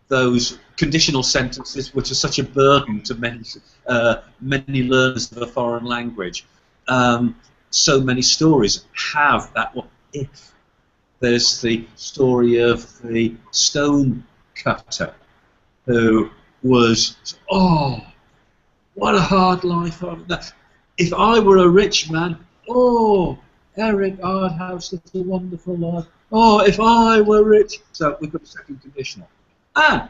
Those conditional sentences, which are such a burden to many learners of a foreign language. So many stories have that. Well, if there's the story of the stone cutter who was, oh, what a hard life. If I were a rich man, oh, Eric, I'd have such a wonderful life. Oh, if I were rich. So we've got a second conditional. And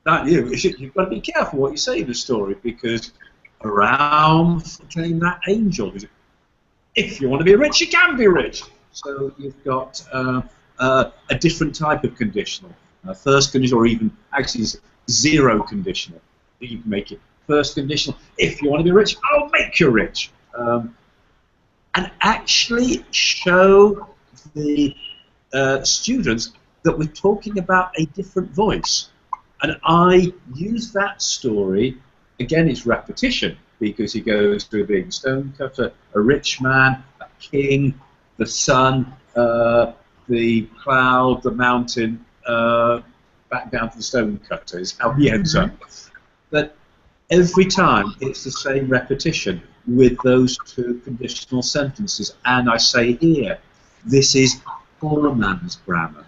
that you've got to be careful what you say in the story, because around came that angel. If you want to be rich, you can be rich. So you've got a different type of conditional. First conditional, or even actually zero conditional. You can make it first conditional. If you want to be rich, I'll make you rich. And actually show the students that we're talking about a different voice. And I use that story, again it's repetition, because he goes through being a stonecutter, a rich man, a king, the sun, the cloud, the mountain, back down to the stonecutter is how he ends up. But every time it's the same repetition with those two conditional sentences. And I say here, this is poor man's grammar.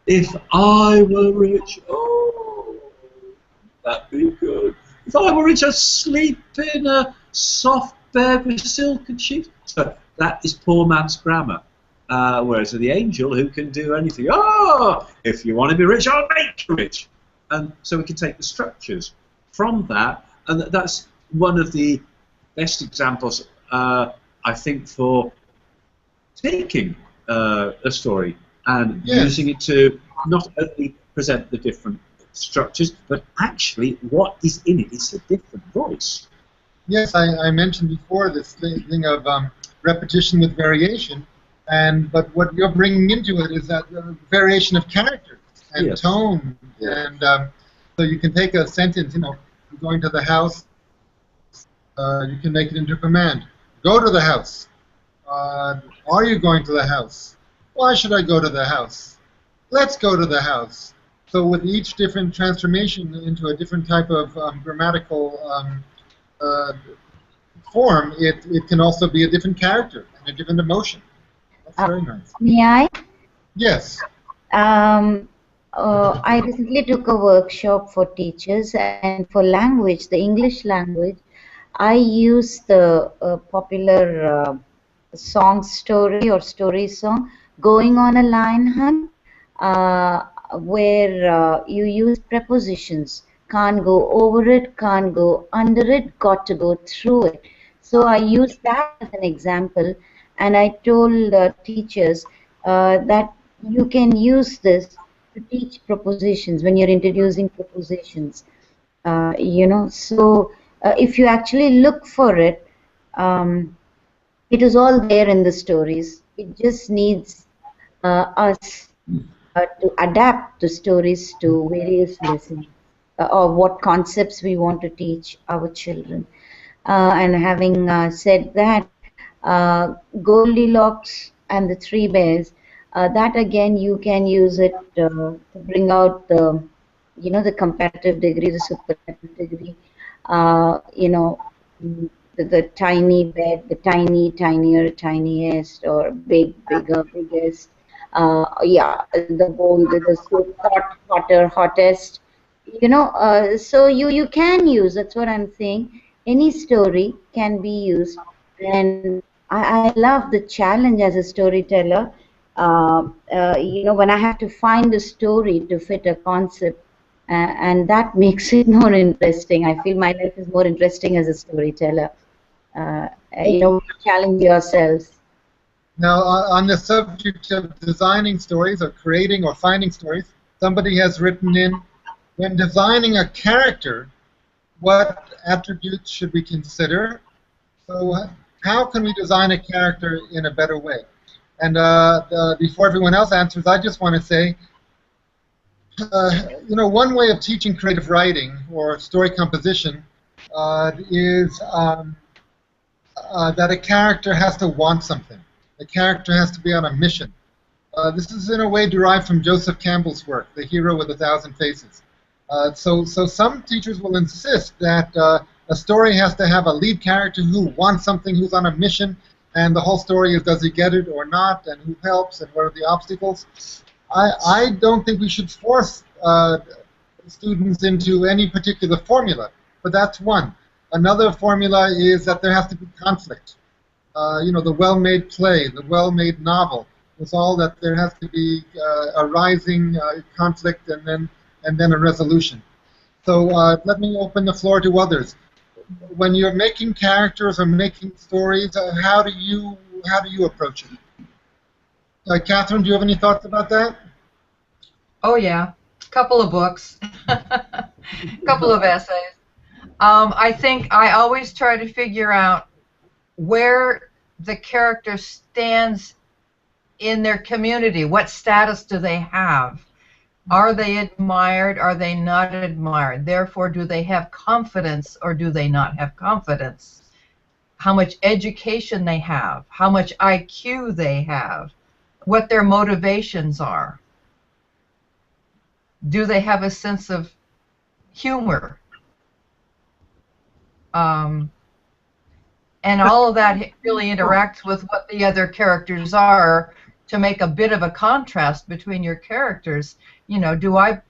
If I were rich, oh, that'd be good. If I were rich, I'd sleep in a soft bed with silken sheets. So that is poor man's grammar. Whereas the angel, who can do anything, oh, if you want to be rich, I'll make you rich. And so we can take the structures from that, and that's one of the best examples, I think, for taking a story and using it to not only present the different structures, but actually what is in it. It's a different voice. Yes, I mentioned before this thing of repetition with variation, but what you're bringing into it is that variation of characters and tone, and so you can take a sentence, you know, going to the house, you can make it into a command. Go to the house. Are you going to the house? Why should I go to the house? Let's go to the house. So with each different transformation into a different type of grammatical form, it can also be a different character and a different emotion. That's very nice. May I? Yes. I recently took a workshop for teachers, and for language, the English language, I use the popular song story or story song, going on a lion hunt, where you use prepositions. Can't go over it, can't go under it, got to go through it. So I used that as an example, and I told teachers that you can use this to teach propositions when you're introducing propositions. So if you actually look for it, it is all there in the stories. It just needs us to adapt the stories to various lessons or what concepts we want to teach our children. And having said that, Goldilocks and the Three Bears, that again you can use it to bring out the comparative degree, the superlative degree, the tiny bed, the tiny, tinier, tiniest, or big, bigger, biggest. Yeah, the bold, the soup, hot, hotter, hottest. So you can use. That's what I'm saying. Any story can be used, and I love the challenge as a storyteller. When I have to find a story to fit a concept, and that makes it more interesting. I feel my life is more interesting as a storyteller. Challenge yourselves. Now, on the subject of designing stories or creating or finding stories, somebody has written in, when designing a character, what attributes should we consider? So how can we design a character in a better way? And before everyone else answers, I just want to say, one way of teaching creative writing or story composition is that a character has to want something. The character has to be on a mission. This is in a way derived from Joseph Campbell's work, The Hero with a Thousand Faces. So some teachers will insist that a story has to have a lead character who wants something, who's on a mission, and the whole story is does he get it or not, and who helps, and what are the obstacles. I don't think we should force students into any particular formula, but that's one. Another formula is that there has to be conflict. The well-made play, the well-made novel, is all that there has to be a rising conflict and then a resolution. So let me open the floor to others. When you're making characters or making stories, how do you approach it? Catherine, do you have any thoughts about that? Oh yeah, couple of books, couple of essays. I think I always try to figure out where the character stands in their community. What status do they have? Are they admired? Are they not admired? Therefore, do they have confidence or do they not have confidence? How much education they have? How much IQ they have? What their motivations are? Do they have a sense of humor? And all of that really interacts with what the other characters are to make a bit of a contrast between your characters. Do I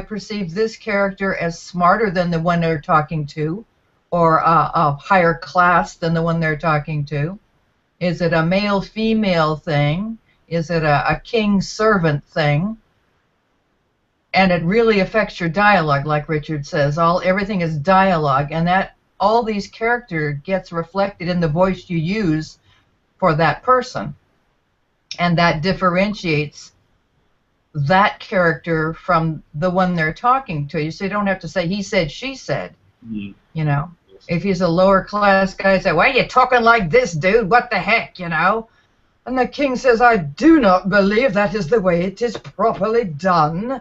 perceive this character as smarter than the one they're talking to, or a higher class than the one they're talking to? Is it a male-female thing? Is it a king-servant thing? And it really affects your dialogue, like Richard says. Everything is dialogue, and that all these characters gets reflected in the voice you use for that person, and that differentiates that character from the one they're talking to. You don't have to say he said, she said. Mm-hmm. If he's a lower class guy, say, why are you talking like this, dude? What the heck, And the king says, I do not believe that is the way it is properly done.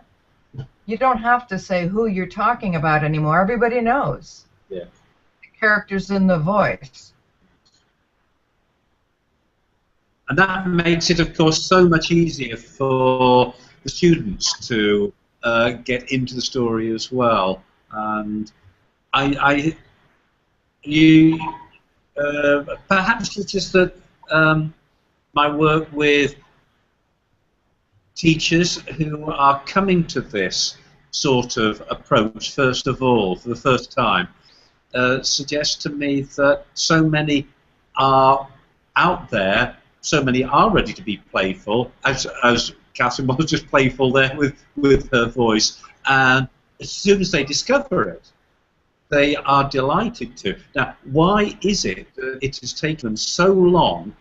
You don't have to say who you're talking about anymore. Everybody knows. Yeah. The character's in the voice. And that makes it, of course, so much easier for the students to get into the story as well. And perhaps it's just that my work with teachers who are coming to this sort of approach, first of all, for the first time, suggests to me that so many are out there, so many are ready to be playful, as Catherine was just playful there with her voice, and as soon as they discover it, they are delighted to. Now, why is it that it has taken them so long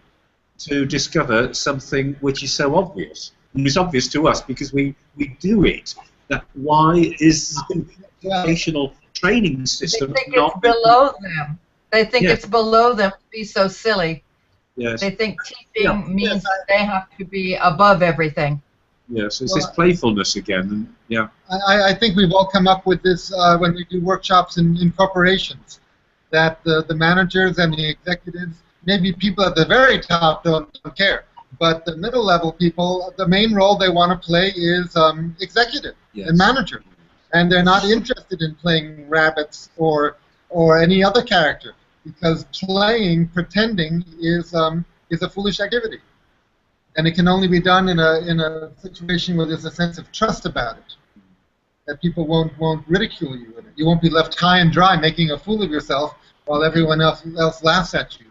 to discover something which is so obvious? And it's obvious to us because we do it. Now, why is the educational training system They think not it's below them. They think Yeah. it's below them to be so silly. Yes. They think teaching means that they have to be above everything. Yes, it's this playfulness again. And, yeah. I think we've all come up with this when we do workshops in corporations, that the managers and the executives, maybe people at the very top don't care, but the middle level people, the main role they want to play is executive and manager, and they're not interested in playing rabbits or any other character, because pretending is a foolish activity. And it can only be done in a situation where there's a sense of trust about it, that people won't ridicule you in it. You won't be left high and dry making a fool of yourself while everyone else laughs at you.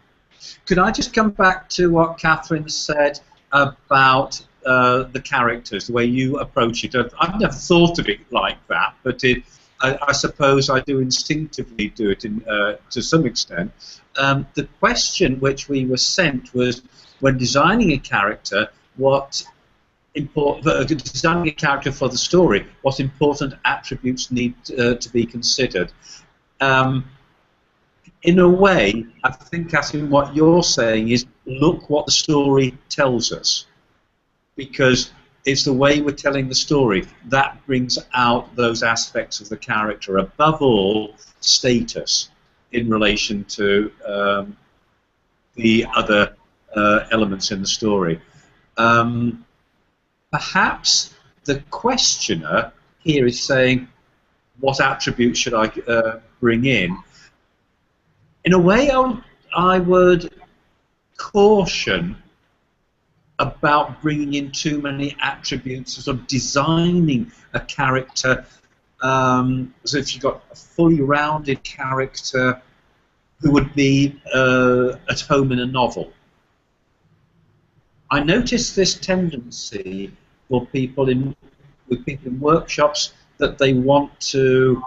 Could I just come back to what Catherine said about the characters, the way you approach it? I've never thought of it like that, but I suppose I do instinctively do it to some extent. The question which we were sent was, when designing a character, designing a character for the story, what important attributes need to be considered? In a way, I think, Catherine, what you're saying is, look what the story tells us, because it's the way we're telling the story that brings out those aspects of the character. Above all, status in relation to the other elements in the story. Perhaps the questioner here is saying, what attributes should I bring in? In a way, I would caution about bringing in too many attributes, sort of designing a character as if you've got a fully rounded character who would be at home in a novel. I notice this tendency for people with people in workshops, that they want to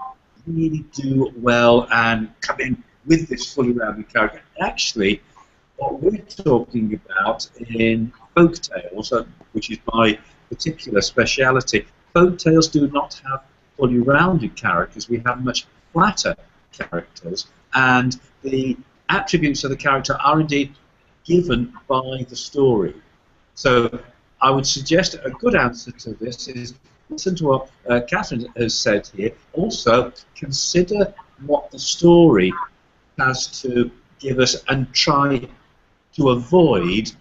really do well and come in with this fully rounded character. Actually, what we're talking about in folk tales, which is my particular speciality, folk tales do not have fully rounded characters. We have much flatter characters, and the attributes of the character are indeed given by the story. So I would suggest a good answer to this is listen to what Catherine has said here. Also, consider what the story has to give us and try to avoid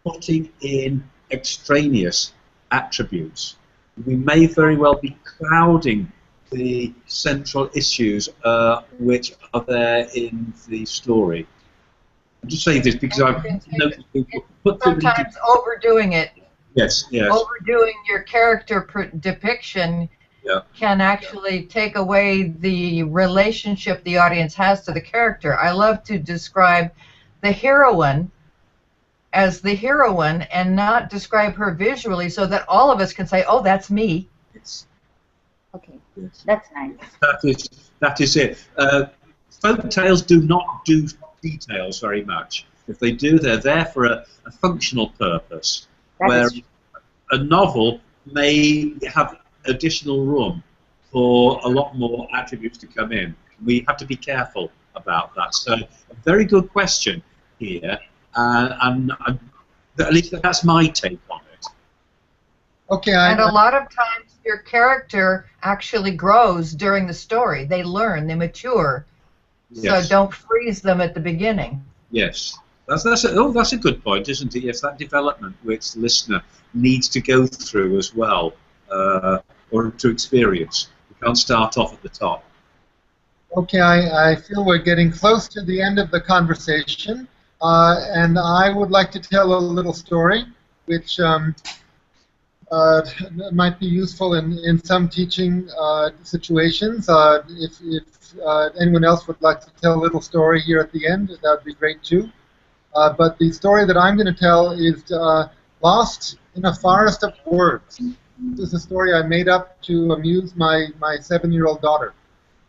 putting in extraneous attributes. We may very well be clouding the central issues which are there in the story. I'm just saying this because I've noticed people put them sometimes overdoing it. Yes, yes. Overdoing your character depiction can actually take away the relationship the audience has to the character. I love to describe the heroine as the heroine and not describe her visually, so that all of us can say, oh, that's me. Yes. Okay, that's nice. That is it. Folk tales do not do details very much. If they do, they're there for a functional purpose. Where a novel may have additional room for a lot more attributes to come in. We have to be careful about that. So, a very good question here, and at least that's my take on it. Okay. And a lot of times your character actually grows during the story. They learn, they mature. Yes. So don't freeze them at the beginning. Yes. That's a good point, isn't it? Yes, that development which the listener needs to go through as well, or to experience. You can't start off at the top. Okay, I feel we're getting close to the end of the conversation, and I would like to tell a little story, which might be useful in some teaching situations. If anyone else would like to tell a little story here at the end, that would be great too. but the story that I'm going to tell is Lost in a Forest of Words. This is a story I made up to amuse my 7-year-old daughter.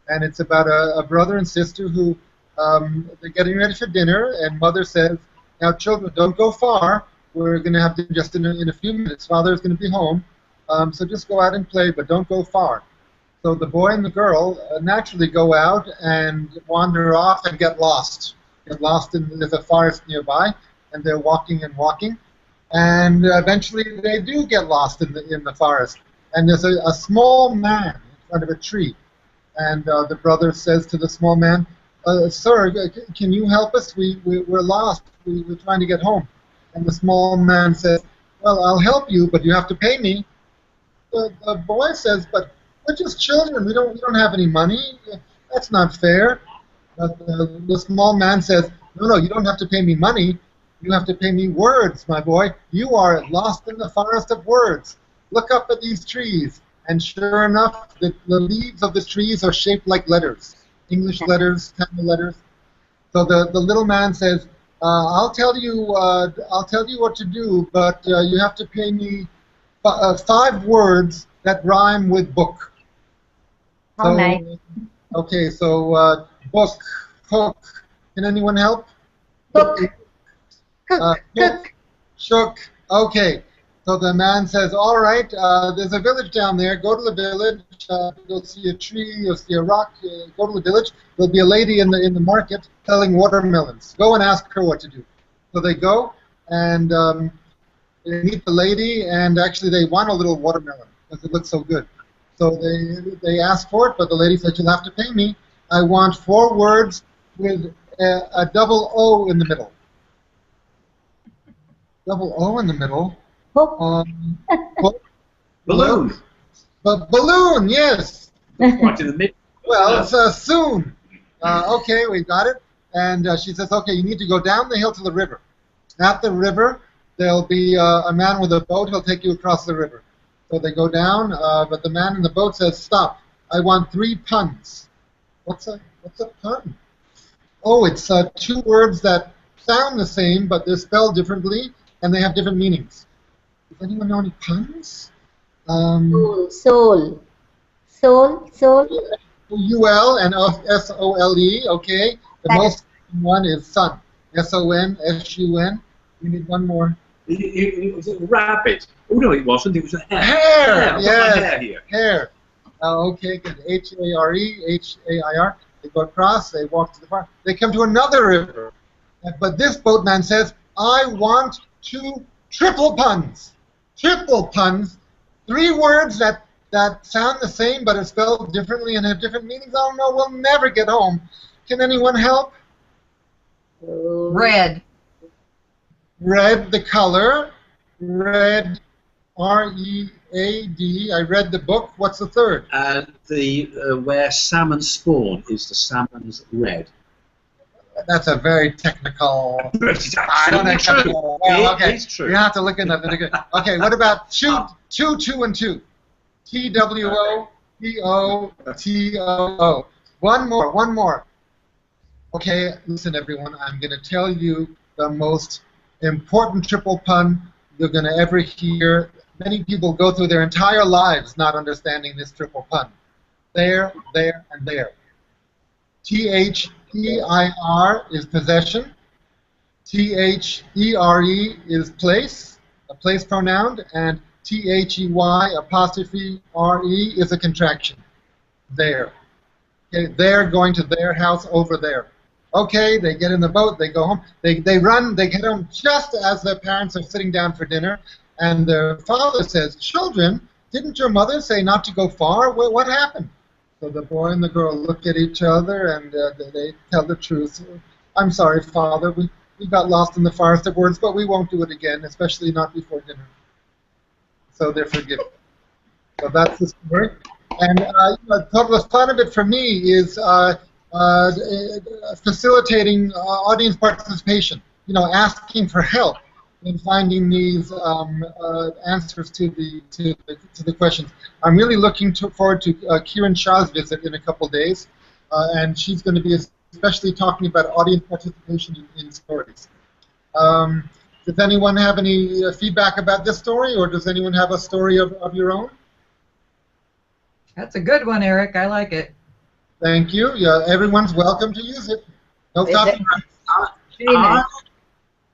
And it's about a brother and sister who they're getting ready for dinner, and mother says, now children, don't go far. We're going to have dinner just in a few minutes. Father's going to be home, so just go out and play, but don't go far. So the boy and the girl naturally go out and wander off and get lost. There's a forest nearby, and they're walking and walking. And eventually they do get lost in the forest. And there's a small man in front of a tree. And the brother says to the small man, sir, can you help us? We're lost. We're trying to get home. And the small man says, well, I'll help you, but you have to pay me. The boy says, but we're just children. We don't have any money. That's not fair. But the small man says, no, you don't have to pay me money. You have to pay me words, my boy. You are lost in the forest of words. Look up at these trees. And sure enough, the leaves of the trees are shaped like letters, English letters, Tamil letters. So the little man says, "I'll tell you what to do, but you have to pay me 5 words that rhyme with book." How nice. Okay, so book, hook. Can anyone help? Cook. Cook. Shook. Okay. So the man says, all right, there's a village down there. Go to the village. You'll see a tree. You'll see a rock. Go to the village. There'll be a lady in the market selling watermelons. Go and ask her what to do. So they go, and they meet the lady, and actually they want a little watermelon because it looks so good. So they ask for it, but the lady said, you'll have to pay me. I want 4 words with a double O in the middle. Double O in the middle. Balloon. But balloon, yes. Right in the middle. Well, it's soon. Okay, we got it. And she says, okay, you need to go down the hill to the river. At the river, there'll be a man with a boat. He'll take you across the river. So they go down, but the man in the boat says, stop. I want 3 puns. What's a pun? Oh, it's 2 words that sound the same, but they're spelled differently, and they have different meanings. Does anyone know any puns? Soul. U-L and S-O-L-E, okay. The most common one is sun. S-O-N, We need one more. It was a rabbit. Oh, no, it wasn't. It was a hare. Hair, yes. Hair here. Hair. Okay, good. H-A-R-E, H-A-I-R. They go across, they walk to the farm. They come to another river. But this boatman says, I want 2 triple puns. Triple puns. 3 words that sound the same but are spelled differently and have different meanings. Oh no, we'll never get home. Can anyone help? Red. Red, the color. Red, R-E-A-D. I read the book. What's the third? Where salmon spawn is the salmon's red. That's a very technical. I don't know. Well, okay. It's true. You have to look at that. Okay, what about 2, 2, and 2? T-W-O, T-O-T-O-O. One more. Okay, listen, everyone. I'm going to tell you the most important triple pun you're going to ever hear. Many people go through their entire lives not understanding this triple pun. There, and there. T-H-E-I-R is possession. T-H-E-R-E is place, a place pronoun, and T-H-E-Y apostrophe R-E is a contraction. There. Okay, they're going to their house over there. Okay, they get in the boat, they go home. They run, they get home just as their parents are sitting down for dinner, and their father says, children, didn't your mother say not to go far? What happened? So the boy and the girl look at each other and they tell the truth. I'm sorry, Father, we got lost in the forest of words, but we won't do it again, especially not before dinner. So they're forgiven. So that's the story. And the fun of it for me is facilitating audience participation. Asking for help in finding these answers to the questions. I'm really looking forward to Kieran Shah's visit in a couple days, and she's going to be especially talking about audience participation in stories. Does anyone have any feedback about this story, or does anyone have a story of your own? That's a good one, Eric. I like it. Thank you. Yeah, everyone's welcome to use it. No copyright.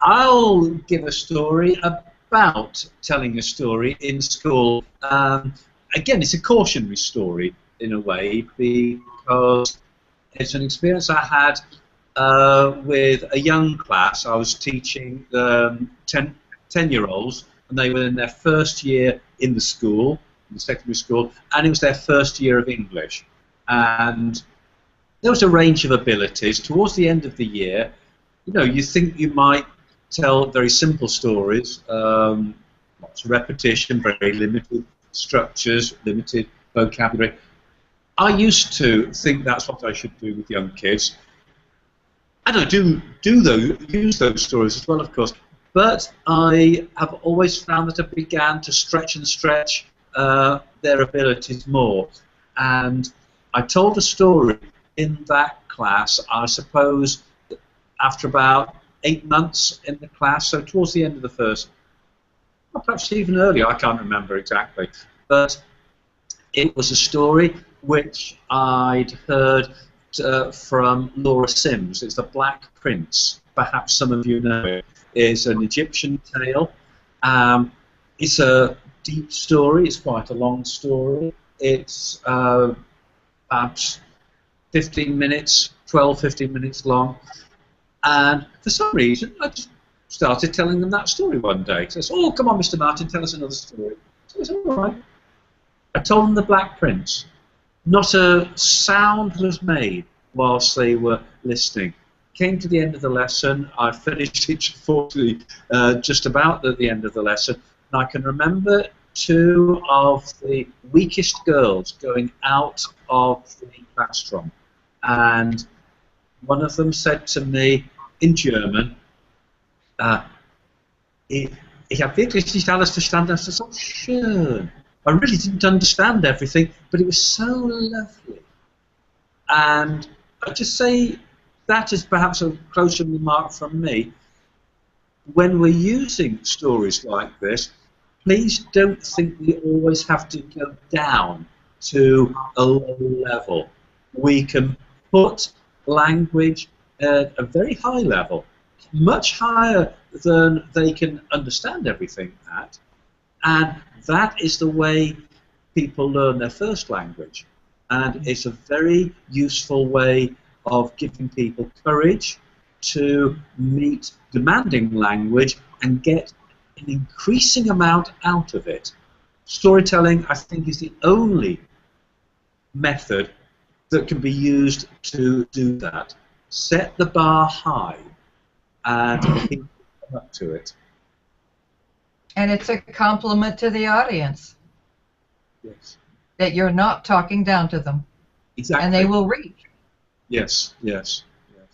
I'll give a story about telling a story in school. Again, it's a cautionary story in a way, because it's an experience I had with a young class. I was teaching 10-year-olds, and they were in their first year in the school, in the secondary school, and it was their first year of English. And there was a range of abilities. Towards the end of the year, you know, you think you might tell very simple stories, lots of repetition, very limited structures, limited vocabulary. I used to think that's what I should do with young kids. And I use those stories as well, of course. But I have always found that I began to stretch and stretch their abilities more. And I told a story in that class, I suppose, after about 8 months in the class, so towards the end of the first, or perhaps even earlier, I can't remember exactly. But it was a story which I'd heard from Laura Sims. It's The Black Prince. Perhaps some of you know it. It's an Egyptian tale. It's a deep story. It's quite a long story. It's perhaps 15 minutes, 15 minutes long. And for some reason, I just started telling them that story one day. So I said, "Oh, come on, Mr. Martin, tell us another story." So I said, "All right." I told them The Black Prince. Not a sound was made whilst they were listening. Came to the end of the lesson. I finished it, fortunately, just about at the end of the lesson. And I can remember 2 of the weakest girls going out of the classroom. And one of them said to me in German, ich habe wirklich nicht alles verstanden. Das ist so schön. I really didn't understand everything, but it was so lovely. And I'd just say that is perhaps a closer remark from me. When we're using stories like this, please don't think we always have to go down to a low level. We can put language at a very high level, much higher than they can understand everything at, and that is the way people learn their first language. And it's a very useful way of giving people courage to meet demanding language and get an increasing amount out of it. Storytelling, I think, is the only method that can be used to do that. Set the bar high and people come up to it. And it's a compliment to the audience. Yes. That you're not talking down to them. Exactly. And they will reach. Yes, yes, yes.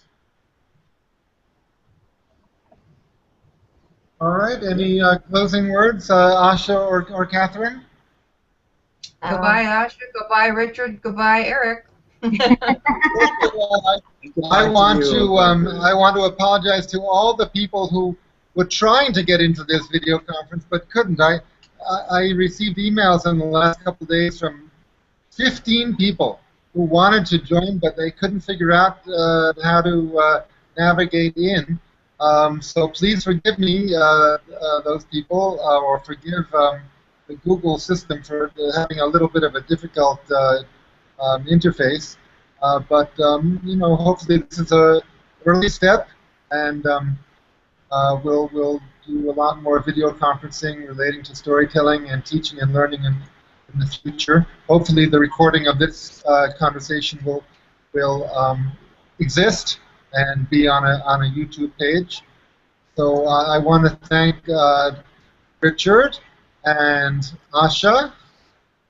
All right. Any closing words, Asha or Catherine? Goodbye, Asha. Goodbye, Richard. Goodbye, Eric. I want to apologize to all the people who were trying to get into this video conference but couldn't. I received emails in the last couple of days from 15 people who wanted to join, but they couldn't figure out how to navigate in. So please forgive me, those people, or forgive the Google system for having a little bit of a difficult interface. But you know, hopefully this is an early step, and we'll do a lot more video conferencing relating to storytelling and teaching and learning in the future. Hopefully the recording of this conversation will exist and be on a YouTube page. So I want to thank Richard and Asha.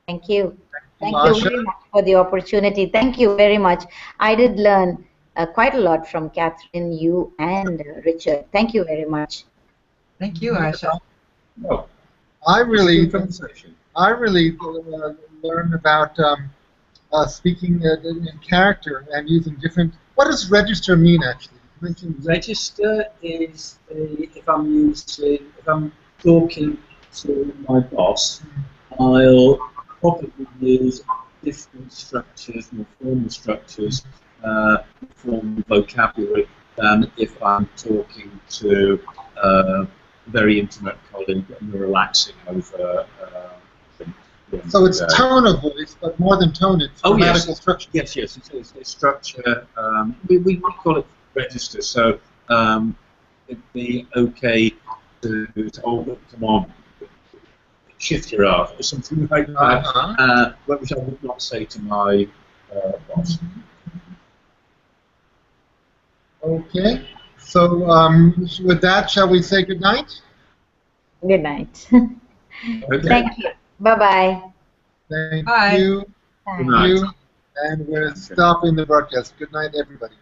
Thank you. Thank you very much for the opportunity. Thank you very much. I did learn quite a lot from Catherine, you, and Richard. Thank you very much. Thank you, Asha. Oh, I really learned about speaking in character and using different. What does register mean, actually? Register is if I'm talking to my boss, I'll probably use different structures, more formal structures, formal vocabulary than if I'm talking to a very intimate colleague and we're relaxing over. So it's tone of voice, but more than tone, it's grammatical structure. Yes, it's structure. We call it register. So it'd be okay to come on, shift your ass or something like that, which I would not say to my boss. Okay. So with that, shall we say good night? Good night. Okay. Thank you. Bye-bye. Thank Bye. you. Bye. Good night. And we're stopping the broadcast. Good night, everybody.